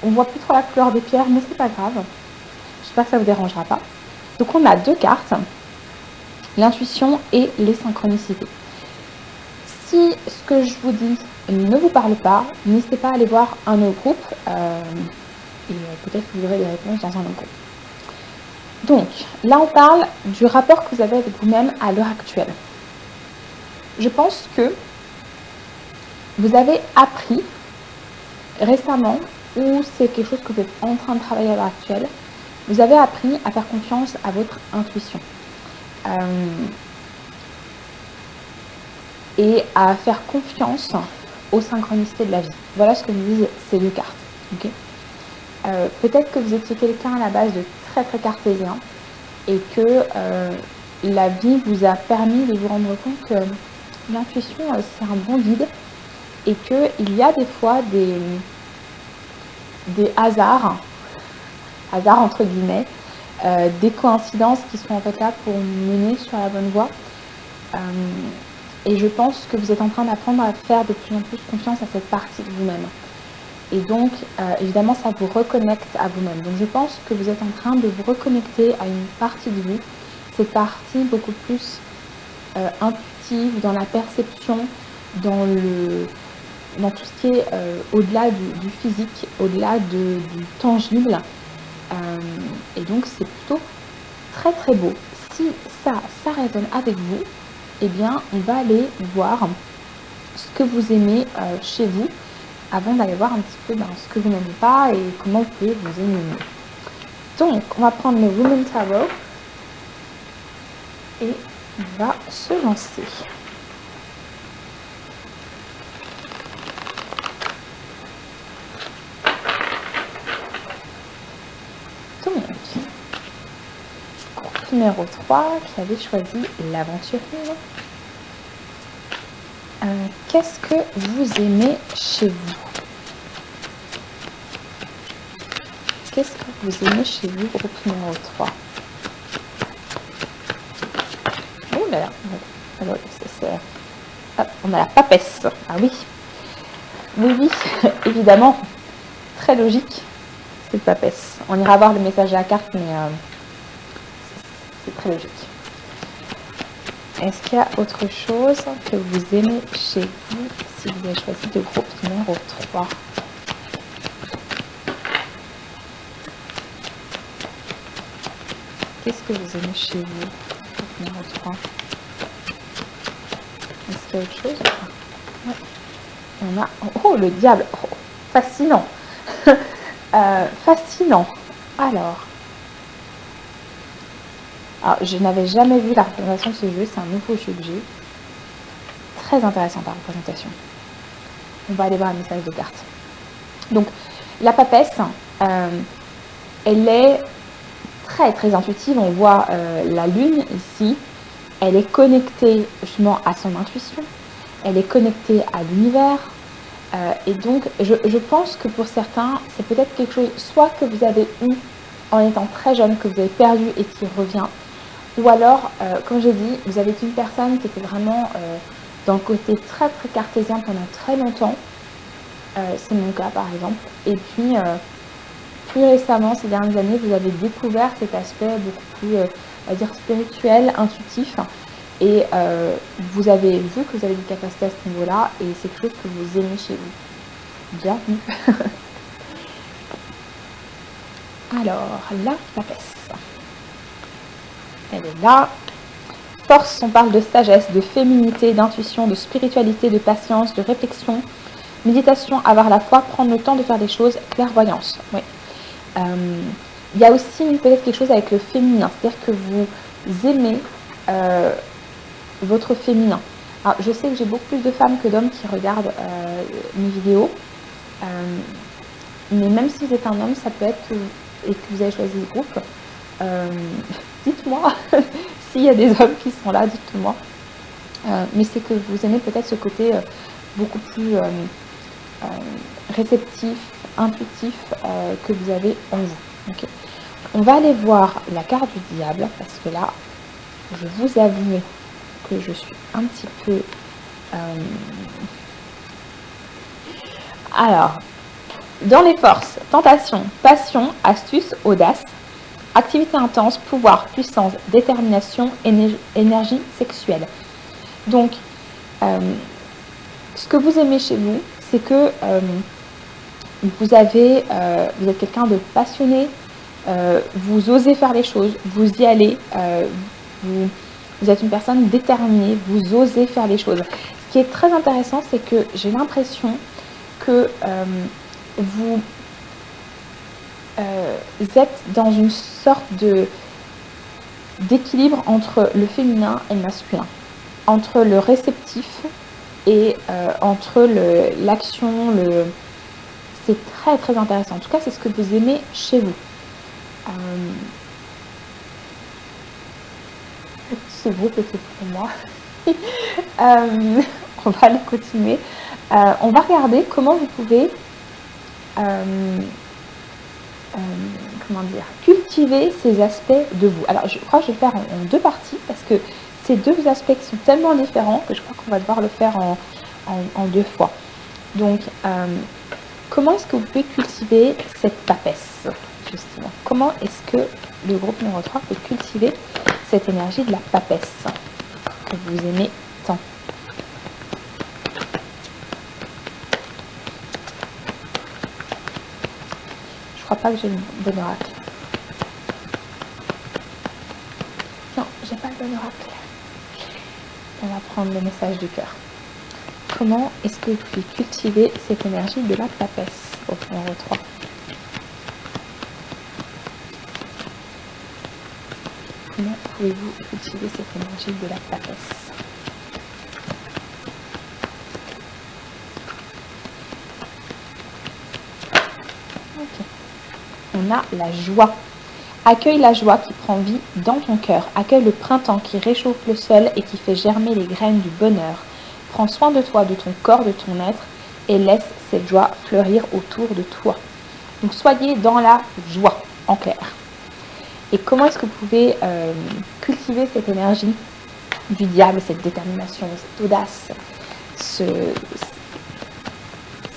on voit plus trop la couleur des pierres, mais c'est pas grave. J'espère que ça ne vous dérangera pas. Donc, on a 2 cartes. L'intuition et les synchronicités. Si ce que je vous dis ne vous parle pas, n'hésitez pas à aller voir un autre groupe. Et peut-être que vous aurez des réponses dans un autre groupe. Donc, là on parle du rapport que vous avez avec vous-même à l'heure actuelle. Je pense que vous avez appris récemment, ou c'est quelque chose que vous êtes en train de travailler à l'heure actuelle, vous avez appris à faire confiance à votre intuition. Et à faire confiance aux synchronicités de la vie. Voilà ce que nous disent ces 2 cartes. Okay. Peut-être que vous étiez quelqu'un à la base de très cartésien et que la vie vous a permis de vous rendre compte que l'intuition c'est un bon guide et qu'il y a des fois des hasards entre guillemets, des coïncidences qui sont en fait là pour mener sur la bonne voie. Et je pense que vous êtes en train d'apprendre à faire de plus en plus confiance à cette partie de vous-même. Et donc, évidemment, ça vous reconnecte à vous-même. Donc, je pense que vous êtes en train de vous reconnecter à une partie de vous, cette partie beaucoup plus intuitive, dans la perception, dans tout ce qui est au-delà du physique, au-delà du tangible. Et donc, c'est plutôt très beau. Si ça résonne avec vous, eh bien, on va aller voir ce que vous aimez chez vous avant d'aller voir un petit peu ce que vous n'aimez pas et comment vous pouvez vous aimer mieux. Donc, on va prendre le Woman Tarot et on va se lancer. Donc, groupe numéro 3 qui avait choisi l'aventurier. Qu'est-ce que vous aimez chez vous? Qu'est-ce que vous aimez chez vous, groupe numéro 3? Oh là là, alors, hop, on a la papesse. Ah oui, oui, évidemment, très logique, cette papesse. On ira voir le message à la carte, mais c'est très logique. Est-ce qu'il y a autre chose que vous aimez chez vous si vous avez choisi le groupe numéro 3? Qu'est-ce que vous aimez chez vous, groupe numéro 3? Est-ce qu'il y a autre chose? Ouais. On a... Oh, le diable! Oh, fascinant! Fascinant! Alors, je n'avais jamais vu la représentation de ce jeu, c'est un nouveau jeu que j'ai. Très intéressant la représentation. On va aller voir un message de carte. Donc, la papesse, elle est très intuitive. On voit la lune ici. Elle est connectée justement à son intuition. Elle est connectée à l'univers. Et donc, je pense que pour certains, c'est peut-être quelque chose soit que vous avez eu en étant très jeune, que vous avez perdu et qui revient. Ou alors, comme j'ai dit, vous avez été une personne qui était vraiment dans le côté très cartésien pendant très longtemps. C'est mon cas par exemple. Et puis, plus récemment, ces dernières années, vous avez découvert cet aspect beaucoup plus, on va dire, spirituel, intuitif. Et vous avez vu que vous avez des capacités à ce niveau-là. Et c'est quelque chose que vous aimez chez vous. Bienvenue. Alors, la papesse. Elle est là. Force, on parle de sagesse, de féminité, d'intuition, de spiritualité, de patience, de réflexion, méditation, avoir la foi, prendre le temps de faire des choses, clairvoyance. Oui. Il y a aussi peut-être quelque chose avec le féminin, c'est-à-dire que vous aimez votre féminin. Alors, je sais que j'ai beaucoup plus de femmes que d'hommes qui regardent mes vidéos, mais même si vous êtes un homme, ça peut être et que vous avez choisi le groupe. Dites-moi s'il y a des hommes qui sont là, dites-moi. Mais c'est que vous aimez peut-être ce côté beaucoup plus réceptif, intuitif que vous avez en vous. Okay. On va aller voir la carte du diable parce que là, je vous avoue que je suis un petit peu... Alors, dans les forces, tentation, passion, astuce, audace, activité intense, pouvoir, puissance, détermination, énergie sexuelle. Donc, ce que vous aimez chez vous, c'est que vous êtes quelqu'un de passionné, vous osez faire les choses, vous y allez, vous êtes une personne déterminée, vous osez faire les choses. Ce qui est très intéressant, c'est que j'ai l'impression que vous êtes dans une sorte d'équilibre entre le féminin et le masculin, entre le réceptif et entre l'action, c'est très intéressant. En tout cas, c'est ce que vous aimez chez vous. Ce groupe était pour moi. On va aller continuer. On va regarder comment vous pouvez comment dire, cultiver ces aspects de vous. Alors, je crois que je vais faire en deux parties parce que ces deux aspects qui sont tellement différents que je crois qu'on va devoir le faire en deux fois. Donc, comment est-ce que vous pouvez cultiver cette papesse, justement? Comment est-ce que le groupe numéro 3 peut cultiver cette énergie de la papesse que vous aimez tant? Je crois pas que j'ai le bon oracle. Non, j'ai pas le bon oracle. on va prendre le message du cœur. Comment est-ce que vous pouvez cultiver cette énergie de la papesse au numéro 3? Comment pouvez-vous cultiver cette énergie de la papesse? Ok. On a la joie. Accueille la joie qui prend vie dans ton cœur. Accueille le printemps qui réchauffe le sol et qui fait germer les graines du bonheur. Prends soin de toi, de ton corps, de ton être et laisse cette joie fleurir autour de toi. Donc soyez dans la joie, en clair. Et comment est-ce que vous pouvez cultiver cette énergie du diable, cette détermination, cette audace,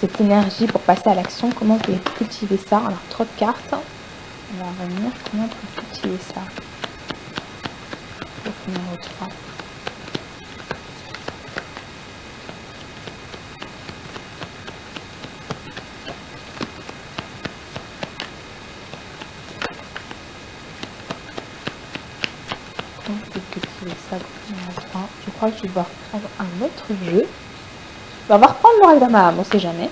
cette énergie pour passer à l'action? Comment vous pouvez cultiver ça? Alors, trop de cartes. On va revenir. Comment on peut cultiver ça? Le numéro 3. Comment on peut cultiver ça? Le numéro 3. Je crois que je vais devoir prendre un autre jeu. On va reprendre l'oreille d'Ama, on ne sait jamais.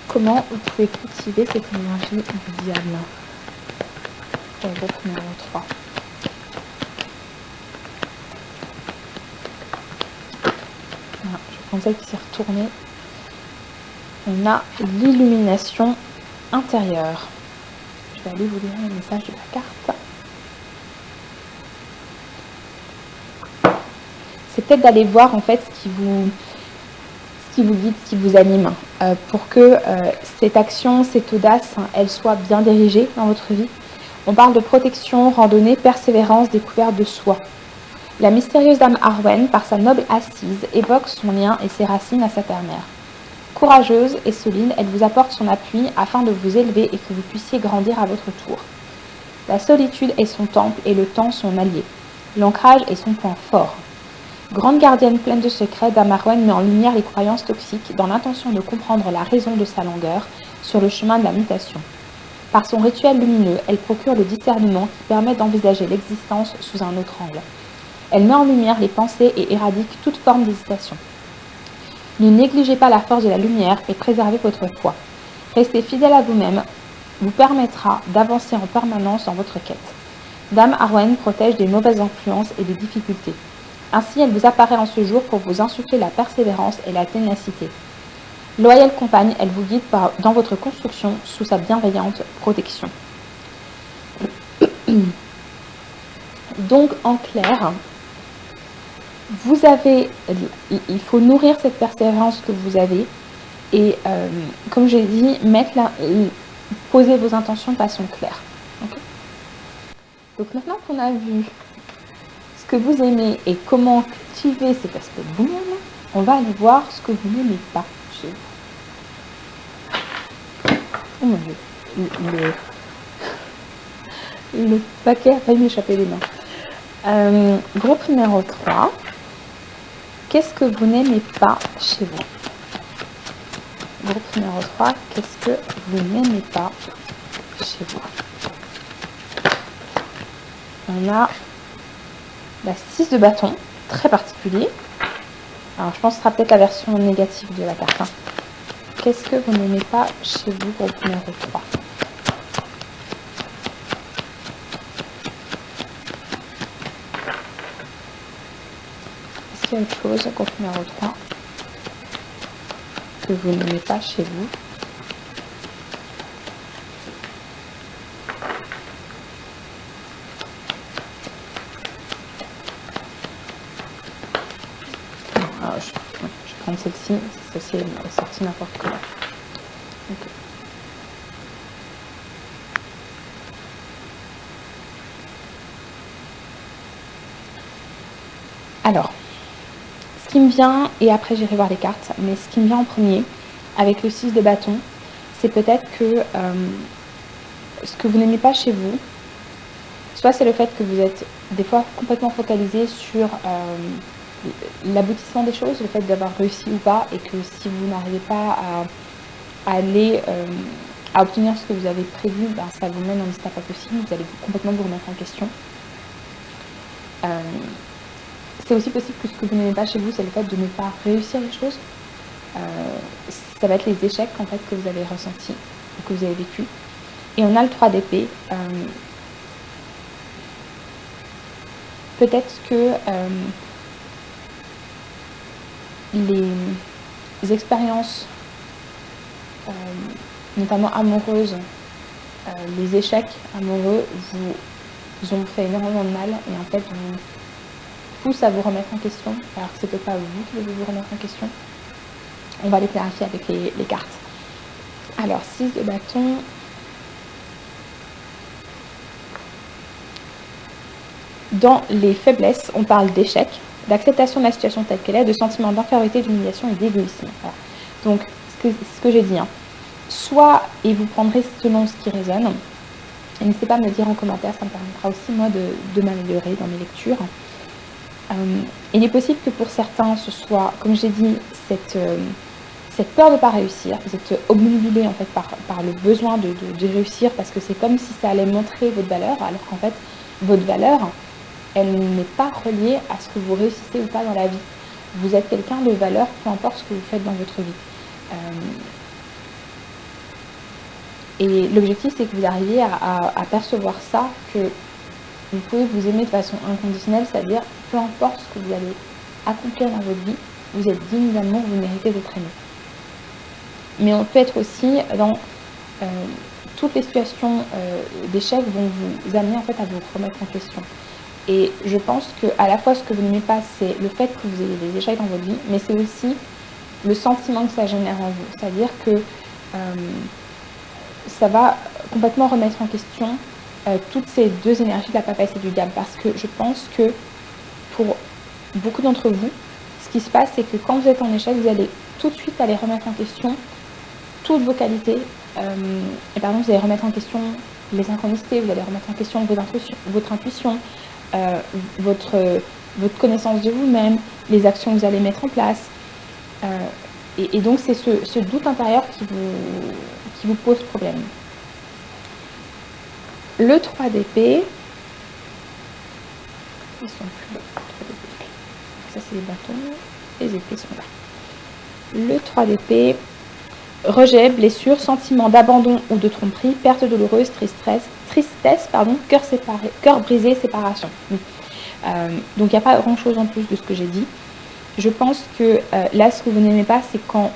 Comment vous pouvez cultiver cette énergie du diable pour le groupe numéro 3? Voilà, je pensais qu'il s'est retourné. On a l'illumination intérieure. Je vais aller vous lire le message de la carte. C'est peut-être d'aller voir en fait ce qui vous guide, ce qui vous anime, pour que cette action, cette audace, elle soit bien dirigée dans votre vie. On parle de protection, randonnée, persévérance, découverte de soi. La mystérieuse dame Arwen, par sa noble assise, évoque son lien et ses racines à sa terre-mère. Courageuse et solide, elle vous apporte son appui afin de vous élever et que vous puissiez grandir à votre tour. La solitude est son temple et le temps son allié. L'ancrage est son point fort. Grande gardienne pleine de secrets, Dame Arwen met en lumière les croyances toxiques dans l'intention de comprendre la raison de sa longueur sur le chemin de la mutation. Par son rituel lumineux, elle procure le discernement qui permet d'envisager l'existence sous un autre angle. Elle met en lumière les pensées et éradique toute forme d'hésitation. Ne négligez pas la force de la lumière et préservez votre foi. Rester fidèle à vous-même vous permettra d'avancer en permanence dans votre quête. Dame Arwen protège des mauvaises influences et des difficultés. Ainsi, elle vous apparaît en ce jour pour vous insuffler la persévérance et la ténacité. Loyale compagne, elle vous guide dans votre construction sous sa bienveillante protection. Donc, en clair, il faut nourrir cette persévérance que vous avez et, comme j'ai dit, poser vos intentions de façon claire. Okay. Donc, maintenant qu'on a vu ce que vous aimez et comment cultiver cet aspect de vous-même, on va aller voir ce que vous n'aimez pas chez vous. Oh mon Dieu, le paquet a failli m'échapper des mains. Groupe numéro 3. Qu'est-ce que vous n'aimez pas chez vous? Groupe numéro 3. Qu'est-ce que vous n'aimez pas chez vous? On a la 6 de bâton, très particulier. Alors, je pense que ce sera peut-être la version négative de la carte. Qu'est-ce que vous n'aimez pas chez vous, groupe numéro 3? Est-ce qu'il y a autre chose, groupe numéro 3, que vous n'aimez pas chez vous? Alors, je vais prendre celle-ci, celle-ci est sortie n'importe comment. Okay. Alors, ce qui me vient, et après j'irai voir les cartes, mais ce qui me vient en premier, avec le 6 de bâton, c'est peut-être que ce que vous n'aimez pas chez vous, soit c'est le fait que vous êtes des fois complètement focalisé sur l'aboutissement des choses, le fait d'avoir réussi ou pas, et que si vous n'arrivez pas à obtenir ce que vous avez prévu, ben, ça vous mène en état pas possible, vous allez complètement vous remettre en question. c'est aussi possible que ce que vous n'aimez pas chez vous, c'est le fait de ne pas réussir les choses. Ça va être les échecs en fait que vous avez ressentis ou que vous avez vécu. Et on a le 3 d'épée. Peut-être que les expériences, notamment amoureuses, les échecs amoureux vous ont fait énormément de mal et en fait vous poussent à vous remettre en question, alors que c'est peut-être pas vous qui devez vous remettre en question. On va les clarifier avec les cartes. Alors, 6 de bâton. Dans les faiblesses, on parle d'échec, d'acceptation de la situation telle qu'elle est, de sentiment d'infériorité, d'humiliation et d'égoïsme. Voilà. Donc, c'est ce que j'ai dit. Hein. Soit, et vous prendrez selon ce qui résonne, et n'hésitez pas à me le dire en commentaire, ça me permettra aussi moi de m'améliorer dans mes lectures. Il est possible que pour certains, ce soit, comme j'ai dit, cette peur de ne pas réussir, vous êtes obnubilé en fait par le besoin de réussir parce que c'est comme si ça allait montrer votre valeur, alors qu'en fait, votre valeur, elle n'est pas reliée à ce que vous réussissez ou pas dans la vie. Vous êtes quelqu'un de valeur, peu importe ce que vous faites dans votre vie. Et l'objectif, c'est que vous arriviez à percevoir ça, que vous pouvez vous aimer de façon inconditionnelle, c'est-à-dire peu importe ce que vous allez accomplir dans votre vie, vous êtes digne d'amour, vous méritez d'être aimé. Mais on peut être aussi dans toutes les situations d'échec vont vous amener en fait à vous remettre en question. Et je pense que à la fois ce que vous n'aimez pas, c'est le fait que vous ayez des échecs dans votre vie, mais c'est aussi le sentiment que ça génère en vous. C'est-à-dire que ça va complètement remettre en question toutes ces deux énergies de la papesse et du diable. Parce que je pense que pour beaucoup d'entre vous, ce qui se passe, c'est que quand vous êtes en échec, vous allez tout de suite aller remettre en question toutes vos qualités. Et par exemple, vous allez remettre en question les synchronicités, vous allez remettre en question votre intuition, votre connaissance de vous-même, les actions que vous allez mettre en place. Et donc, c'est ce doute intérieur qui vous pose problème. Le 3 d'épée, ils sont plus là. Ça, c'est les bâtons. Les épées sont là. Le 3 d'épée, rejet, blessure, sentiment d'abandon ou de tromperie, perte douloureuse, tristesse, cœur brisé, séparation. Oui. Donc, il n'y a pas grand-chose en plus de ce que j'ai dit. Je pense que là, ce que vous n'aimez pas, c'est quand...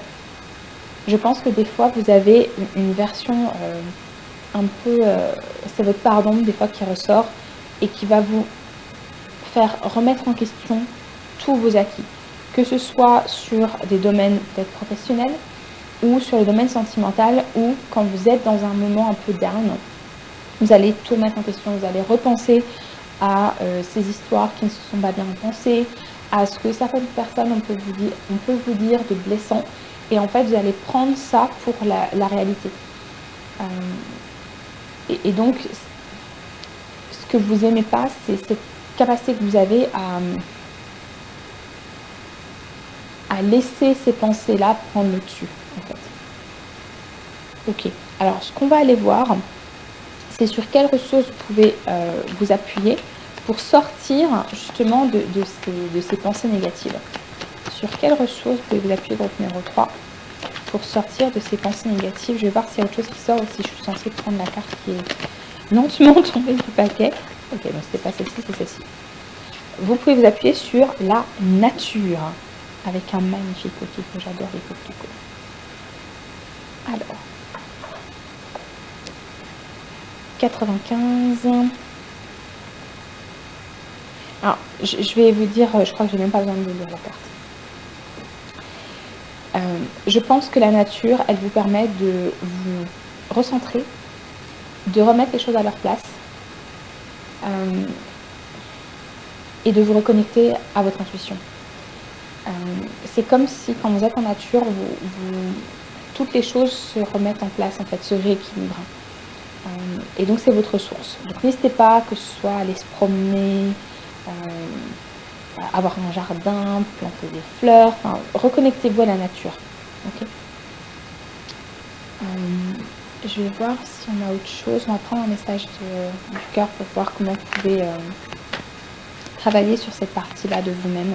Je pense que des fois, vous avez une version un peu... c'est votre pardon, des fois, qui ressort et qui va vous faire remettre en question tous vos acquis. Que ce soit sur des domaines peut-être professionnels ou sur le domaine sentimental, ou quand vous êtes dans un moment un peu down, vous allez tout remettre en question, vous allez repenser à ces histoires qui ne se sont pas bien pensées, à ce que certaines personnes on peut vous dire de blessant, et en fait vous allez prendre ça pour la réalité. Et donc ce que vous n'aimez pas, c'est cette capacité que vous avez à laisser ces pensées-là prendre le dessus, en fait. Ok, alors ce qu'on va aller voir, c'est sur quelles ressources vous pouvez vous appuyer pour sortir justement de ces pensées négatives. Sur quelles ressources vous pouvez vous appuyer, groupe numéro 3, pour sortir de ces pensées négatives. Je vais voir s'il y a autre chose qui sort ou si je suis censée prendre la carte qui est lentement tombée du paquet. Ok, donc c'était pas celle-ci, c'est celle-ci. Vous pouvez vous appuyer sur la nature, avec un magnifique coquelicot. J'adore les coquelicots. Alors, 95. Alors, je vais vous dire, je crois que je n'ai même pas besoin de vous lire la carte. Je pense que la nature, elle vous permet de vous recentrer, de remettre les choses à leur place et de vous reconnecter à votre intuition. C'est comme si quand vous êtes en nature, toutes les choses se remettent en place, en fait, se rééquilibrent. Et donc c'est votre source. Donc n'hésitez pas, que ce soit aller se promener, avoir un jardin, planter des fleurs, enfin, reconnectez-vous à la nature. Okay. Je vais voir si on a autre chose. On va prendre un message du cœur pour voir comment vous pouvez travailler sur cette partie-là de vous-même.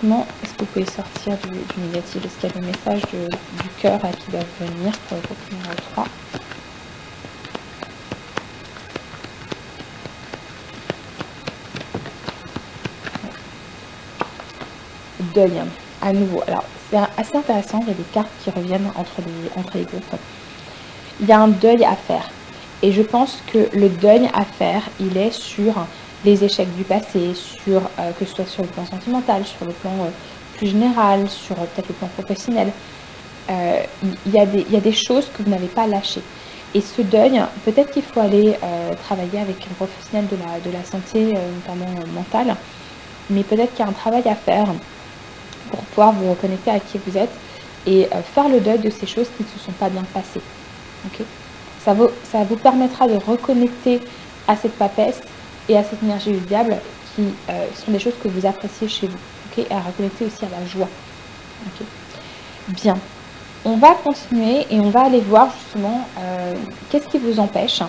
Comment est-ce que vous pouvez sortir du négatif? Est-ce qu'il y a des messages du cœur qui doivent venir pour le groupe numéro 3? Deuil, à nouveau. Alors, c'est assez intéressant, il y a des cartes qui reviennent entre les groupes. Il y a un deuil à faire. Et je pense que le deuil à faire, il est sur les échecs du passé, sur que ce soit sur le plan sentimental, sur le plan plus général, sur peut-être le plan professionnel. Il y a des choses que vous n'avez pas lâchées. Et ce deuil, peut-être qu'il faut aller travailler avec un professionnel de la santé, notamment mentale, mais peut-être qu'il y a un travail à faire pour pouvoir vous reconnecter à qui vous êtes et faire le deuil de ces choses qui ne se sont pas bien passées. Okay, ça vous permettra de reconnecter à cette papesse et à cette énergie du diable qui sont des choses que vous appréciez chez vous. Okay, et à reconnecter aussi à la joie. Okay. Bien, on va continuer et on va aller voir justement qu'est-ce qui vous empêche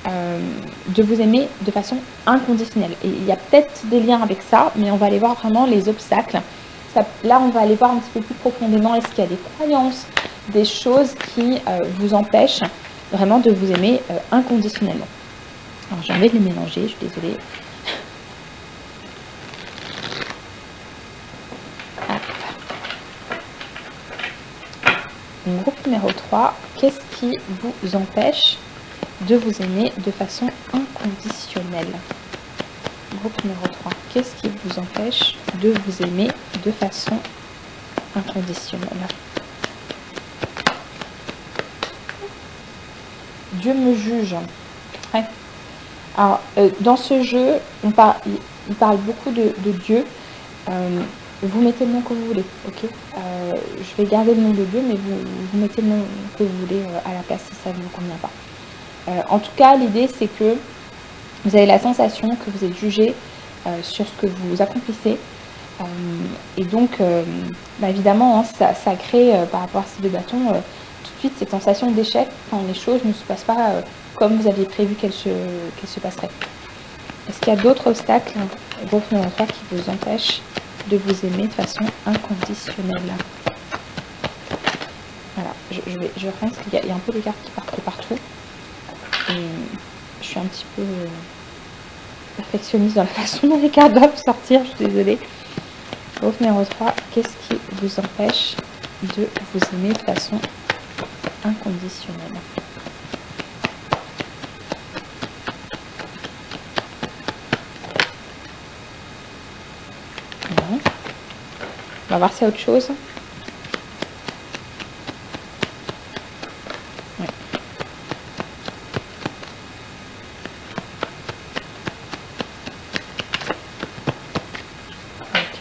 de vous aimer de façon inconditionnelle. Et il y a peut-être des liens avec ça, mais on va aller voir vraiment les obstacles. Là, on va aller voir un petit peu plus profondément, est-ce qu'il y a des croyances, des choses qui vous empêchent vraiment de vous aimer inconditionnellement. Alors, j'ai envie de les mélanger, je suis désolée. Groupe numéro 3, qu'est-ce qui vous empêche de vous aimer de façon inconditionnelle? Groupe numéro 3, qu'est-ce qui vous empêche de vous aimer de façon inconditionnelle? Dieu me juge. Ouais. Alors, dans ce jeu, il parle beaucoup de Dieu. Vous mettez le nom que vous voulez, ok? Je vais garder le nom de Dieu, mais vous mettez le nom que vous voulez à la place si ça ne vous convient pas. En tout cas, l'idée, c'est que vous avez la sensation que vous êtes jugé sur ce que vous accomplissez. Et donc, évidemment, hein, ça crée, par rapport à ces deux bâtons, tout de suite cette sensation d'échec quand les choses ne se passent pas comme vous aviez prévu qu'elles se passeraient. Est-ce qu'il y a d'autres obstacles, groupe numéro 3, qui vous empêchent de vous aimer de façon inconditionnelle? Voilà, je pense qu'il y a un peu de cartes qui partent de partout. Et je suis un petit peu perfectionniste dans la façon dont les cartes doivent sortir, je suis désolée. Groupe numéro 3, qu'est-ce qui vous empêche de vous aimer de façon inconditionnelle? Non. On va voir s'il y a autre chose. Oui. Ok.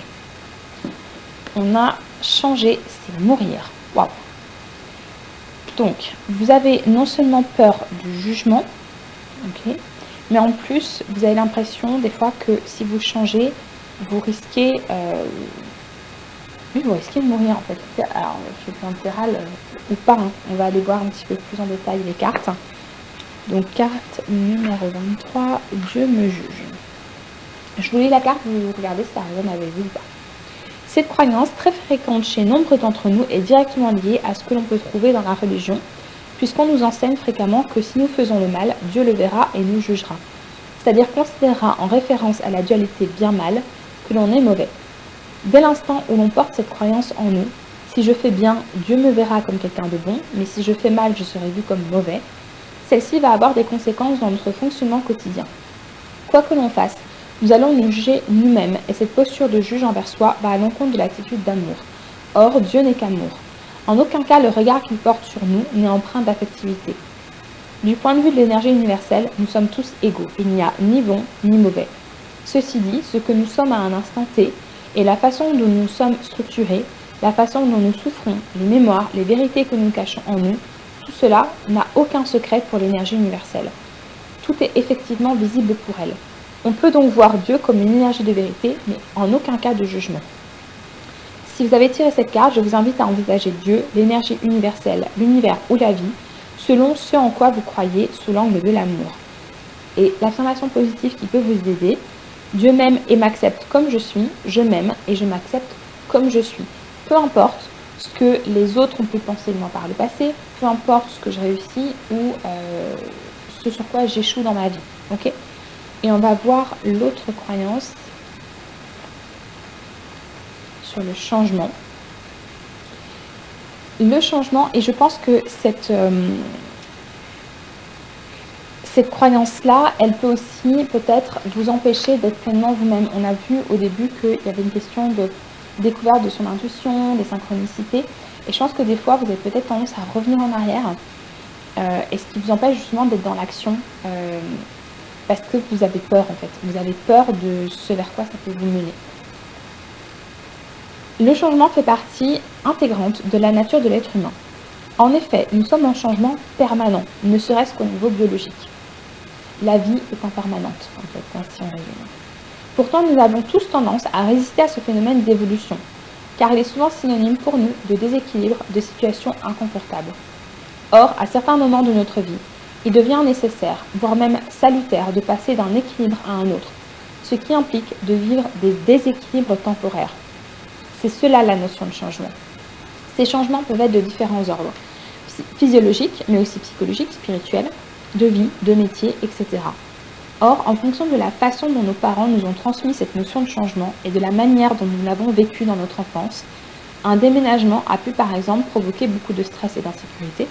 On a changé, c'est mourir. Waouh. Donc, vous avez non seulement peur du jugement, ok, mais en plus, vous avez l'impression des fois que si vous changez, vous risquez, vous risquez de mourir en fait. Alors, je fais un littéral ou pas, hein. On va aller voir un petit peu plus en détail les cartes. Donc, carte numéro 23, Dieu me juge. Je vous lis la carte, vous regardez si ça résonne avec vous ou pas. Cette croyance, très fréquente chez nombre d'entre nous, est directement liée à ce que l'on peut trouver dans la religion, puisqu'on nous enseigne fréquemment que si nous faisons le mal, Dieu le verra et nous jugera. C'est-à-dire considérera en référence à la dualité bien-mal que l'on est mauvais. Dès l'instant où l'on porte cette croyance en nous, si je fais bien, Dieu me verra comme quelqu'un de bon, mais si je fais mal, je serai vu comme mauvais, celle-ci va avoir des conséquences dans notre fonctionnement quotidien. Quoi que l'on fasse, nous allons nous juger nous-mêmes et cette posture de juge envers soi va à l'encontre de l'attitude d'amour. Or, Dieu n'est qu'amour. En aucun cas, le regard qu'il porte sur nous n'est empreint d'affectivité. Du point de vue de l'énergie universelle, nous sommes tous égaux. Il n'y a ni bon ni mauvais. Ceci dit, ce que nous sommes à un instant T et la façon dont nous sommes structurés, la façon dont nous souffrons, les mémoires, les vérités que nous cachons en nous, tout cela n'a aucun secret pour l'énergie universelle. Tout est effectivement visible pour elle. On peut donc voir Dieu comme une énergie de vérité, mais en aucun cas de jugement. Si vous avez tiré cette carte, je vous invite à envisager Dieu, l'énergie universelle, l'univers ou la vie, selon ce en quoi vous croyez, sous l'angle de l'amour. Et l'affirmation positive qui peut vous aider, Dieu m'aime et m'accepte comme je suis, je m'aime et je m'accepte comme je suis. Peu importe ce que les autres ont pu penser de moi par le passé, peu importe ce que je réussis ou ce sur quoi j'échoue dans ma vie. Ok ? Et on va voir l'autre croyance sur le changement. Le changement, et je pense que cette croyance-là, elle peut aussi peut-être vous empêcher d'être pleinement vous-même. On a vu au début qu'il y avait une question de découverte de son intuition, des synchronicités. Et je pense que des fois, vous avez peut-être tendance à revenir en arrière. Et ce qui vous empêche justement d'être dans l'action. Parce que vous avez peur en fait. Vous avez peur de ce vers quoi ça peut vous mener. Le changement fait partie intégrante de la nature de l'être humain. En effet, nous sommes en changement permanent, ne serait-ce qu'au niveau biologique. La vie est impermanente, en fait, si on résume. Pourtant, nous avons tous tendance à résister à ce phénomène d'évolution, car il est souvent synonyme pour nous de déséquilibre, de situations inconfortables. Or, à certains moments de notre vie, il devient nécessaire, voire même salutaire, de passer d'un équilibre à un autre, ce qui implique de vivre des déséquilibres temporaires. C'est cela la notion de changement. Ces changements peuvent être de différents ordres, physiologiques, mais aussi psychologiques, spirituels, de vie, de métier, etc. Or, en fonction de la façon dont nos parents nous ont transmis cette notion de changement et de la manière dont nous l'avons vécu dans notre enfance, un déménagement a pu par exemple provoquer beaucoup de stress et d'insécurité.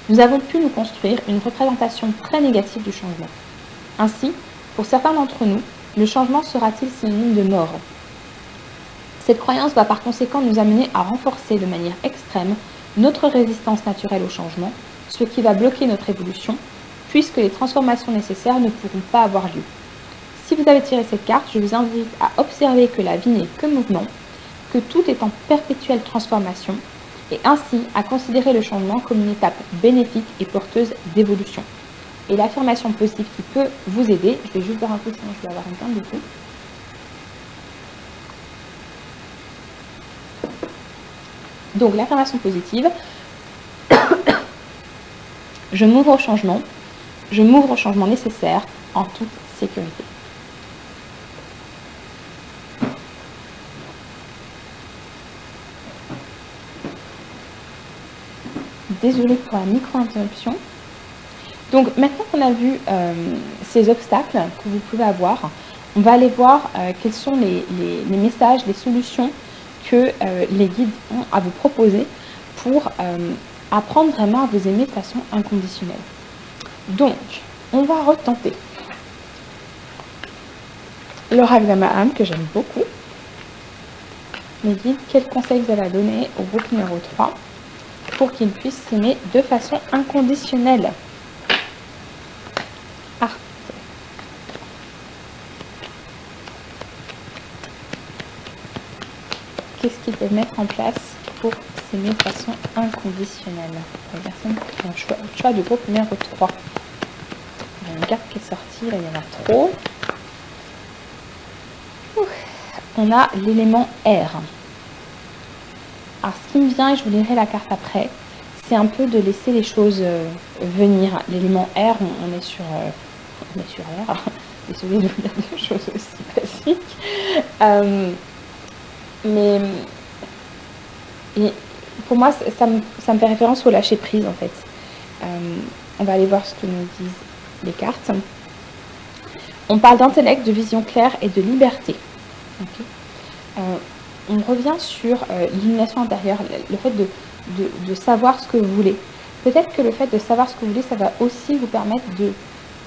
Nous avons pu nous construire une représentation très négative du changement. Ainsi, pour certains d'entre nous, le changement sera-t-il synonyme de mort ? Cette croyance va par conséquent nous amener à renforcer de manière extrême notre résistance naturelle au changement, ce qui va bloquer notre évolution, puisque les transformations nécessaires ne pourront pas avoir lieu. Si vous avez tiré cette carte, je vous invite à observer que la vie n'est que mouvement, que tout est en perpétuelle transformation, et ainsi à considérer le changement comme une étape bénéfique et porteuse d'évolution. Et l'affirmation positive qui peut vous aider, je vais juste boire un coup, sinon je vais avoir une teinte du coup. Donc l'affirmation positive, je m'ouvre au changement nécessaire en toute sécurité. Désolée pour la micro-interruption. Donc maintenant qu'on a vu ces obstacles que vous pouvez avoir, on va aller voir quels sont les messages, les solutions que les guides ont à vous proposer pour apprendre vraiment à vous aimer de façon inconditionnelle. Donc, on va retenter l'oracle d'Abraham que j'aime beaucoup. Les guides, quels conseils vous avez à donner au groupe numéro 3 pour qu'ils puissent s'aimer de façon inconditionnelle? Ah. Qu'est-ce qu'ils peuvent mettre en place pour s'aimer de façon inconditionnelle? Les personnes qui ont le choix du groupe numéro 3. Il y a une carte qui est sortie, là il y en a trop. On a l'élément air. Alors ce qui me vient, et je vous lirai la carte après, c'est un peu de laisser les choses venir. L'élément air, on est sur l'air. Désolée de vous dire des choses aussi basiques. Mais et pour moi, ça me fait référence au lâcher prise en fait. On va aller voir ce que nous disent les cartes. On parle d'intellect, de vision claire et de liberté. Okay. On revient sur l'illumination intérieure, le fait de savoir ce que vous voulez. Peut-être que le fait de savoir ce que vous voulez, ça va aussi vous permettre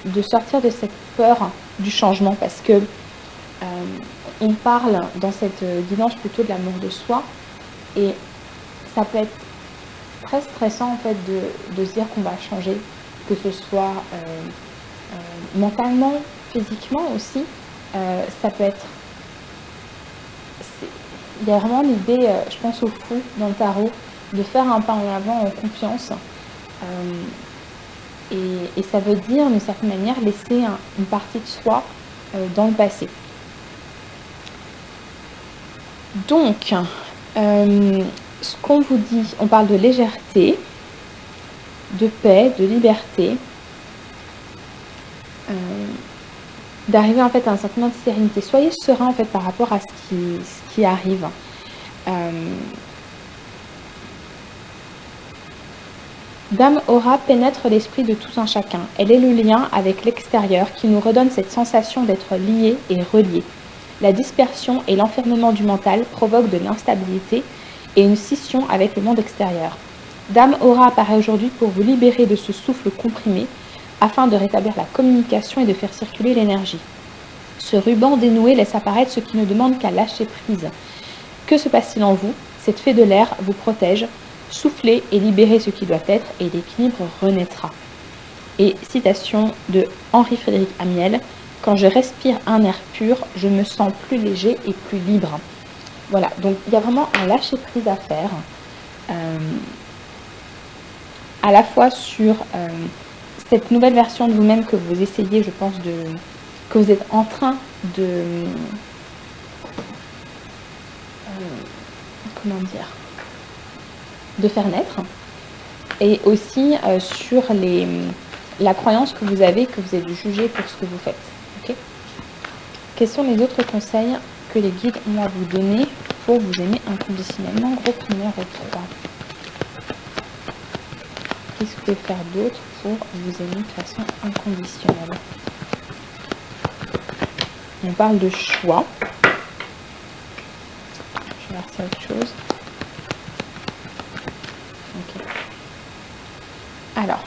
de sortir de cette peur du changement parce que on parle dans cette guidance plutôt de l'amour de soi et ça peut être très stressant en fait de se dire qu'on va changer, que ce soit mentalement, physiquement aussi. Ça peut être... Il y a vraiment l'idée, je pense au fou dans le tarot, de faire un pas en avant en confiance. Et ça veut dire, d'une certaine manière, laisser une partie de soi dans le passé. Donc, ce qu'on vous dit, on parle de légèreté, de paix, de liberté. d'arriver en fait à un sentiment de sérénité. Soyez serein en fait par rapport à ce qui arrive. Dame Aura pénètre l'esprit de tout un chacun. Elle est le lien avec l'extérieur qui nous redonne cette sensation d'être liés et reliés. La dispersion et l'enfermement du mental provoquent de l'instabilité et une scission avec le monde extérieur. Dame Aura apparaît aujourd'hui pour vous libérer de ce souffle comprimé afin de rétablir la communication et de faire circuler l'énergie. Ce ruban dénoué laisse apparaître ce qui ne demande qu'à lâcher prise. Que se passe-t-il en vous? Cette fée de l'air vous protège. Soufflez et libérez ce qui doit être et l'équilibre renaîtra. Et citation de Henri-Frédéric Amiel, « Quand je respire un air pur, je me sens plus léger et plus libre. » Voilà, donc il y a vraiment un lâcher-prise à faire, à la fois sur cette nouvelle version de vous-même que vous essayez, je pense, que vous êtes en train de... comment dire, de faire naître, et aussi sur la croyance que vous avez, que vous êtes jugé pour ce que vous faites. Okay. Quels sont les autres conseils que les guides ont à vous donner pour vous aimer inconditionnellement? Groupe numéro 3. Qu'est-ce que vous pouvez faire d'autre pour vous aimer de façon inconditionnelle? On parle de choix. Je vais verser autre chose. Ok. Alors,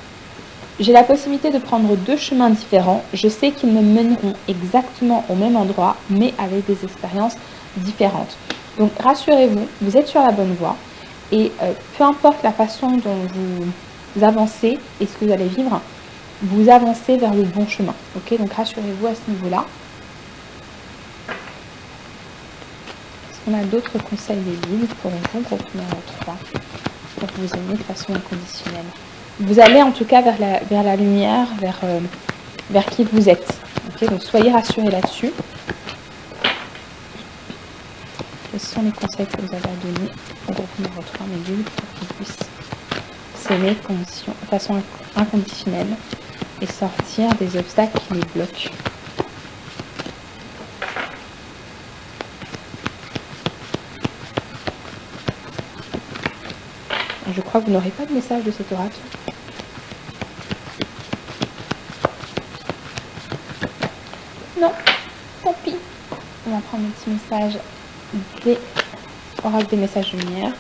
j'ai la possibilité de prendre 2 chemins différents. Je sais qu'ils me mèneront exactement au même endroit, mais avec des expériences différentes. Donc, rassurez-vous, vous êtes sur la bonne voie. Et peu importe la façon dont vous avancez et ce que vous allez vivre, vous avancez vers le bon chemin. Ok, donc rassurez-vous à ce niveau-là. Est-ce qu'on a d'autres conseils des guides pour vous, groupe numéro 3, pour vous aimer de façon inconditionnelle? Vous allez en tout cas vers la lumière, vers qui vous êtes. Okay, donc soyez rassurés là-dessus. Quels sont les conseils que vous avez à donner au groupe numéro 3, mes guides, pour qu'ils puissent s'aimer de façon inconditionnelle et sortir des obstacles qui les bloquent? Je crois que vous n'aurez pas de message de cet oracle. Non, tant pis. On va prendre un petit message des oracles des messages de lumière.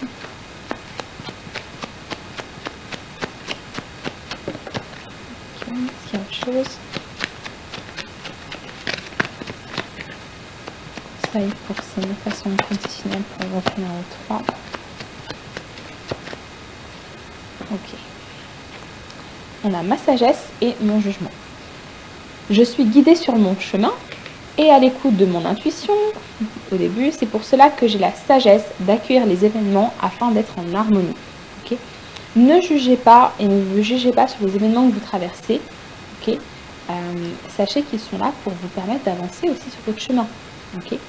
Ok, est-ce qu'il y a autre chose? Ça y est, pour s'aimer de façon inconditionnelle pour le groupe numéro 3. Ok. On a ma sagesse et mon jugement. Je suis guidée sur mon chemin et à l'écoute de mon intuition. Au début, c'est pour cela que j'ai la sagesse d'accueillir les événements afin d'être en harmonie. Okay. Ne jugez pas et ne vous jugez pas sur les événements que vous traversez. Okay. Sachez qu'ils sont là pour vous permettre d'avancer aussi sur votre chemin. Okay.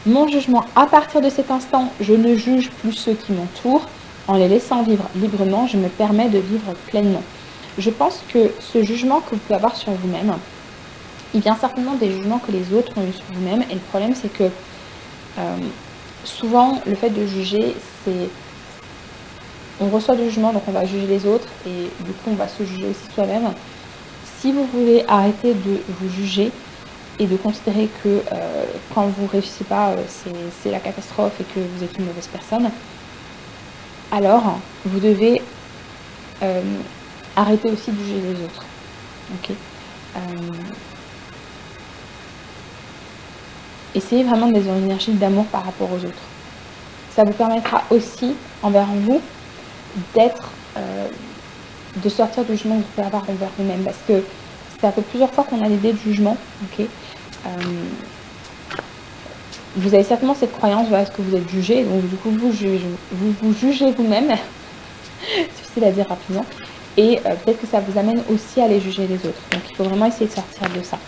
Mon jugement, à partir de cet instant, je ne juge plus ceux qui m'entourent. En les laissant vivre librement, je me permets de vivre pleinement. Je pense que ce jugement que vous pouvez avoir sur vous-même, il vient certainement des jugements que les autres ont eu sur vous-même. Et le problème, c'est que souvent, le fait de juger, c'est... On reçoit du jugement, donc on va juger les autres. Et du coup, on va se juger aussi soi-même. Si vous voulez arrêter de vous juger et de considérer que quand vous ne réussissez pas, c'est la catastrophe et que vous êtes une mauvaise personne, alors vous devez arrêter aussi de juger les autres. Okay. Essayez vraiment de avoir une énergie d'amour par rapport aux autres. Ça vous permettra aussi, envers vous, de sortir du jugement que vous pouvez avoir envers vous-même. Parce que ça fait plusieurs fois qu'on a l'idée de jugement. Okay. Vous avez certainement cette croyance, voilà, que vous êtes jugé, donc du coup vous jugez vous-même. C'est difficile à dire rapidement. Et peut-être que ça vous amène aussi à aller juger les autres. Donc il faut vraiment essayer de sortir de ça.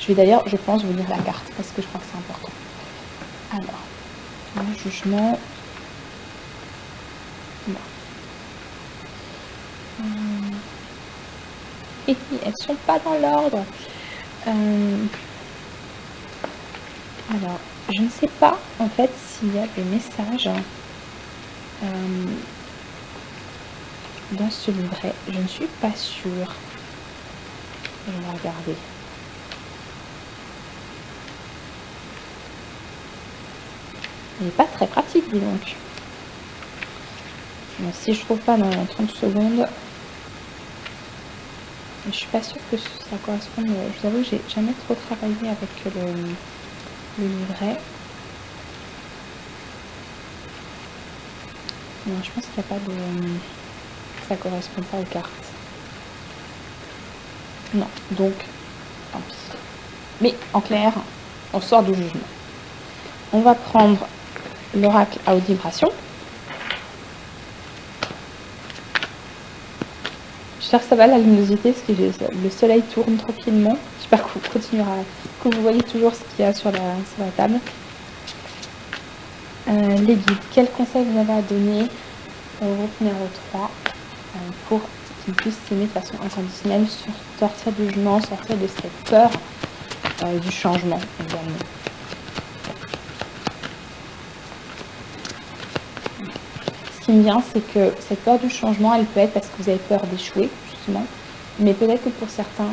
Je vais d'ailleurs, je pense, vous lire la carte, parce que je crois que c'est important. Alors, le jugement. Bon. Elles sont pas dans l'ordre. Alors, je ne sais pas en fait s'il y a des messages dans ce livret. Je ne suis pas sûre. Je vais regarder. Il n'est pas très pratique, dis donc. Bon, si je trouve pas dans 30 secondes, je suis pas sûre que ça corresponde. Je vous avoue que j'ai jamais trop travaillé avec le livret. Non, je pense qu'il n'y a pas de... ça correspond pas aux cartes. Non, donc, tant pis. Mais en clair, on sort du jugement. On va prendre l'oracle à haute vibration. J'espère que ça va la luminosité, parce que le soleil tourne tranquillement. J'espère que vous continuera, que vous voyez toujours ce qu'il y a sur la table. Les guides, quel conseil vous avez à donner au groupe numéro 3 pour qu'ils puissent s'aimer de façon inconditionnelle, sortir du jugement, sortir de cette peur du changement également. Ce qui me vient, c'est que cette peur du changement, elle peut être parce que vous avez peur d'échouer, justement, mais peut-être que pour certains,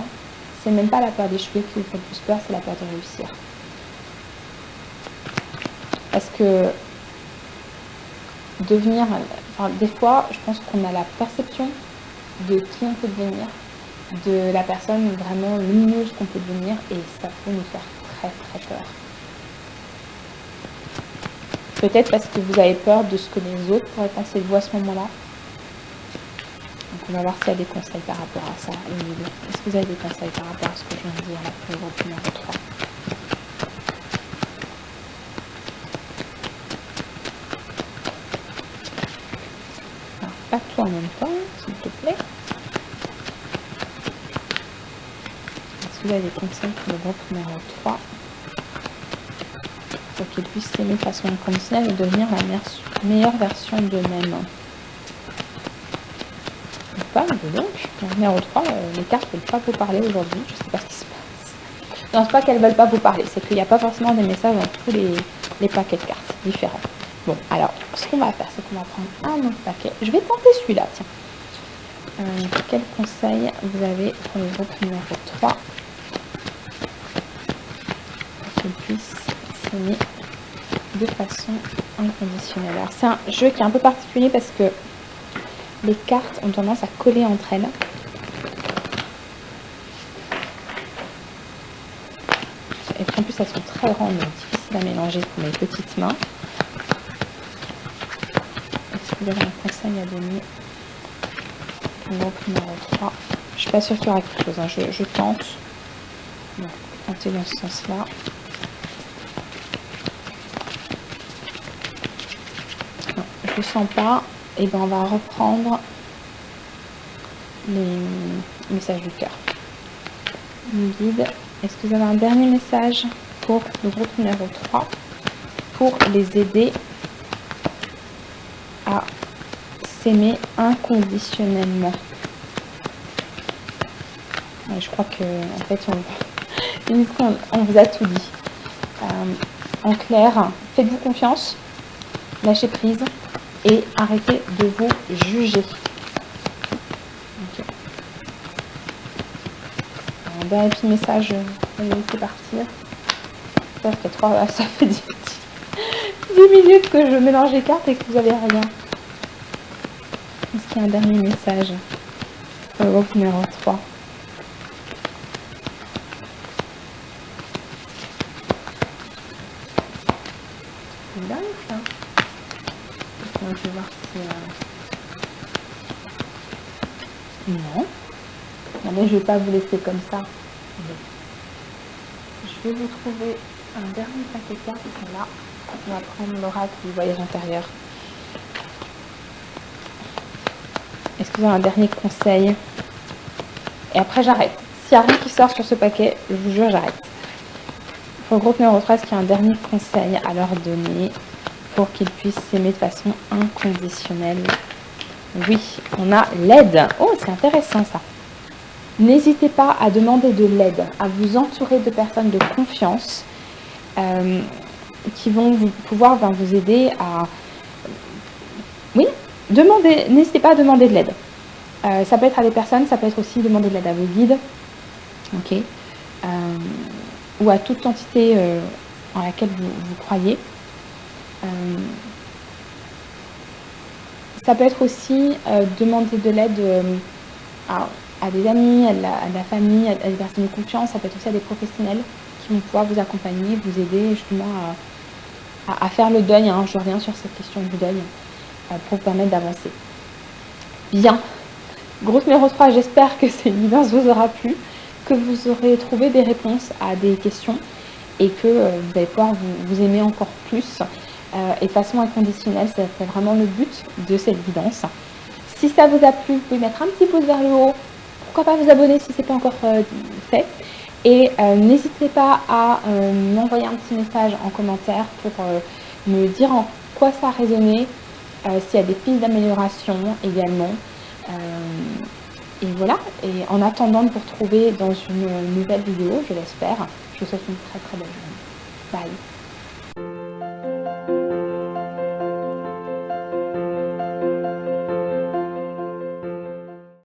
c'est même pas la peur d'échouer qui vous fait le plus peur, c'est la peur de réussir. Parce que devenir, enfin, des fois, je pense qu'on a la perception de qui on peut devenir, de la personne vraiment lumineuse qu'on peut devenir, et ça peut nous faire très très peur. Peut-être parce que vous avez peur de ce que les autres pourraient penser de vous à ce moment-là. Donc on va voir s'il y a des conseils par rapport à ça. Est-ce que vous avez des conseils par rapport à ce que je viens de dire pour le groupe numéro 3 ? Alors, pas tout en même temps, s'il te plaît. Est-ce que vous avez des conseils pour le groupe numéro 3 ? Pour qu'ils puissent s'aimer de façon inconditionnelle et devenir la meilleure version d'eux-mêmes. Pas, mais donc, numéro 3, les cartes ne veulent pas vous parler aujourd'hui, je ne sais pas ce qui se passe. Non, c'est pas qu'elles ne veulent pas vous parler, c'est qu'il n'y a pas forcément des messages dans tous les paquets de cartes différents. Bon, alors, ce qu'on va faire, c'est qu'on va prendre un autre paquet. Je vais tenter celui-là, tiens. Quel conseil vous avez pour le groupe numéro 3 pour qu'ils puissent s'aimer de façon inconditionnelle? Alors c'est un jeu qui est un peu particulier parce que les cartes ont tendance à coller entre elles. Et puis en plus elles sont très grandes, donc difficiles à mélanger pour mes petites mains. Est-ce que vous avez un conseil à donner pour le groupe numéro 3? Je suis pas sûre qu'il y aura quelque chose, hein. Je tente. Bon, tenter dans ce sens-là. Je ne sens pas, et bien on va reprendre les messages du cœur. Le guide, est-ce que vous avez un dernier message pour le groupe numéro 3 pour les aider à s'aimer inconditionnellement? Ouais, je crois que en fait on vous a tout dit. En clair, faites-vous confiance, lâchez prise et arrêtez de vous juger. Okay. Un dernier petit message, je vais laisser partir. Ça fait 10 minutes que je mélange les cartes et que vous n'avez rien. Est-ce qu'il y a un dernier message pour le groupe numéro 3? C'est dingue ça. Je vais voir si... Non. Non mais je ne vais pas vous laisser comme ça. Je vais vous trouver un dernier paquet de cartes qui sont là. On va prendre l'oracle du voyage intérieur. Est-ce que vous avez un dernier conseil? Et après j'arrête. S'il n'y a rien qui sort sur ce paquet, je vous jure j'arrête. Pour le groupe numéro 3, est-ce qu'il y a un dernier conseil à leur donner pour qu'ils puissent s'aimer de façon inconditionnelle? Oui, on a l'aide. Oh, c'est intéressant ça. N'hésitez pas à demander de l'aide, à vous entourer de personnes de confiance qui vont pouvoir vous aider à... Oui, n'hésitez pas à demander de l'aide. Ça peut être à des personnes, ça peut être aussi demander de l'aide à vos guides, ok, ou à toute entité en laquelle vous croyez. Ça peut être aussi demander de l'aide à des amis, à la famille, à des personnes de confiance. Ça peut être aussi à des professionnels qui vont pouvoir vous accompagner, vous aider justement à faire le deuil. Hein. Je reviens sur cette question du deuil pour vous permettre d'avancer. Bien. Groupe numéro 3, j'espère que cette guidance vous aura plu, que vous aurez trouvé des réponses à des questions et que vous allez pouvoir vous aimer encore plus et de façon inconditionnelle. C'est vraiment le but de cette guidance. Si ça vous a plu, vous pouvez mettre un petit pouce vers le haut. Pourquoi pas vous abonner si ce n'est pas encore fait. Et n'hésitez pas à m'envoyer un petit message en commentaire pour me dire en quoi ça a résonné, s'il y a des pistes d'amélioration également. Et voilà, et en attendant de vous retrouver dans une nouvelle vidéo, je l'espère, je vous souhaite une très très belle journée. Bye.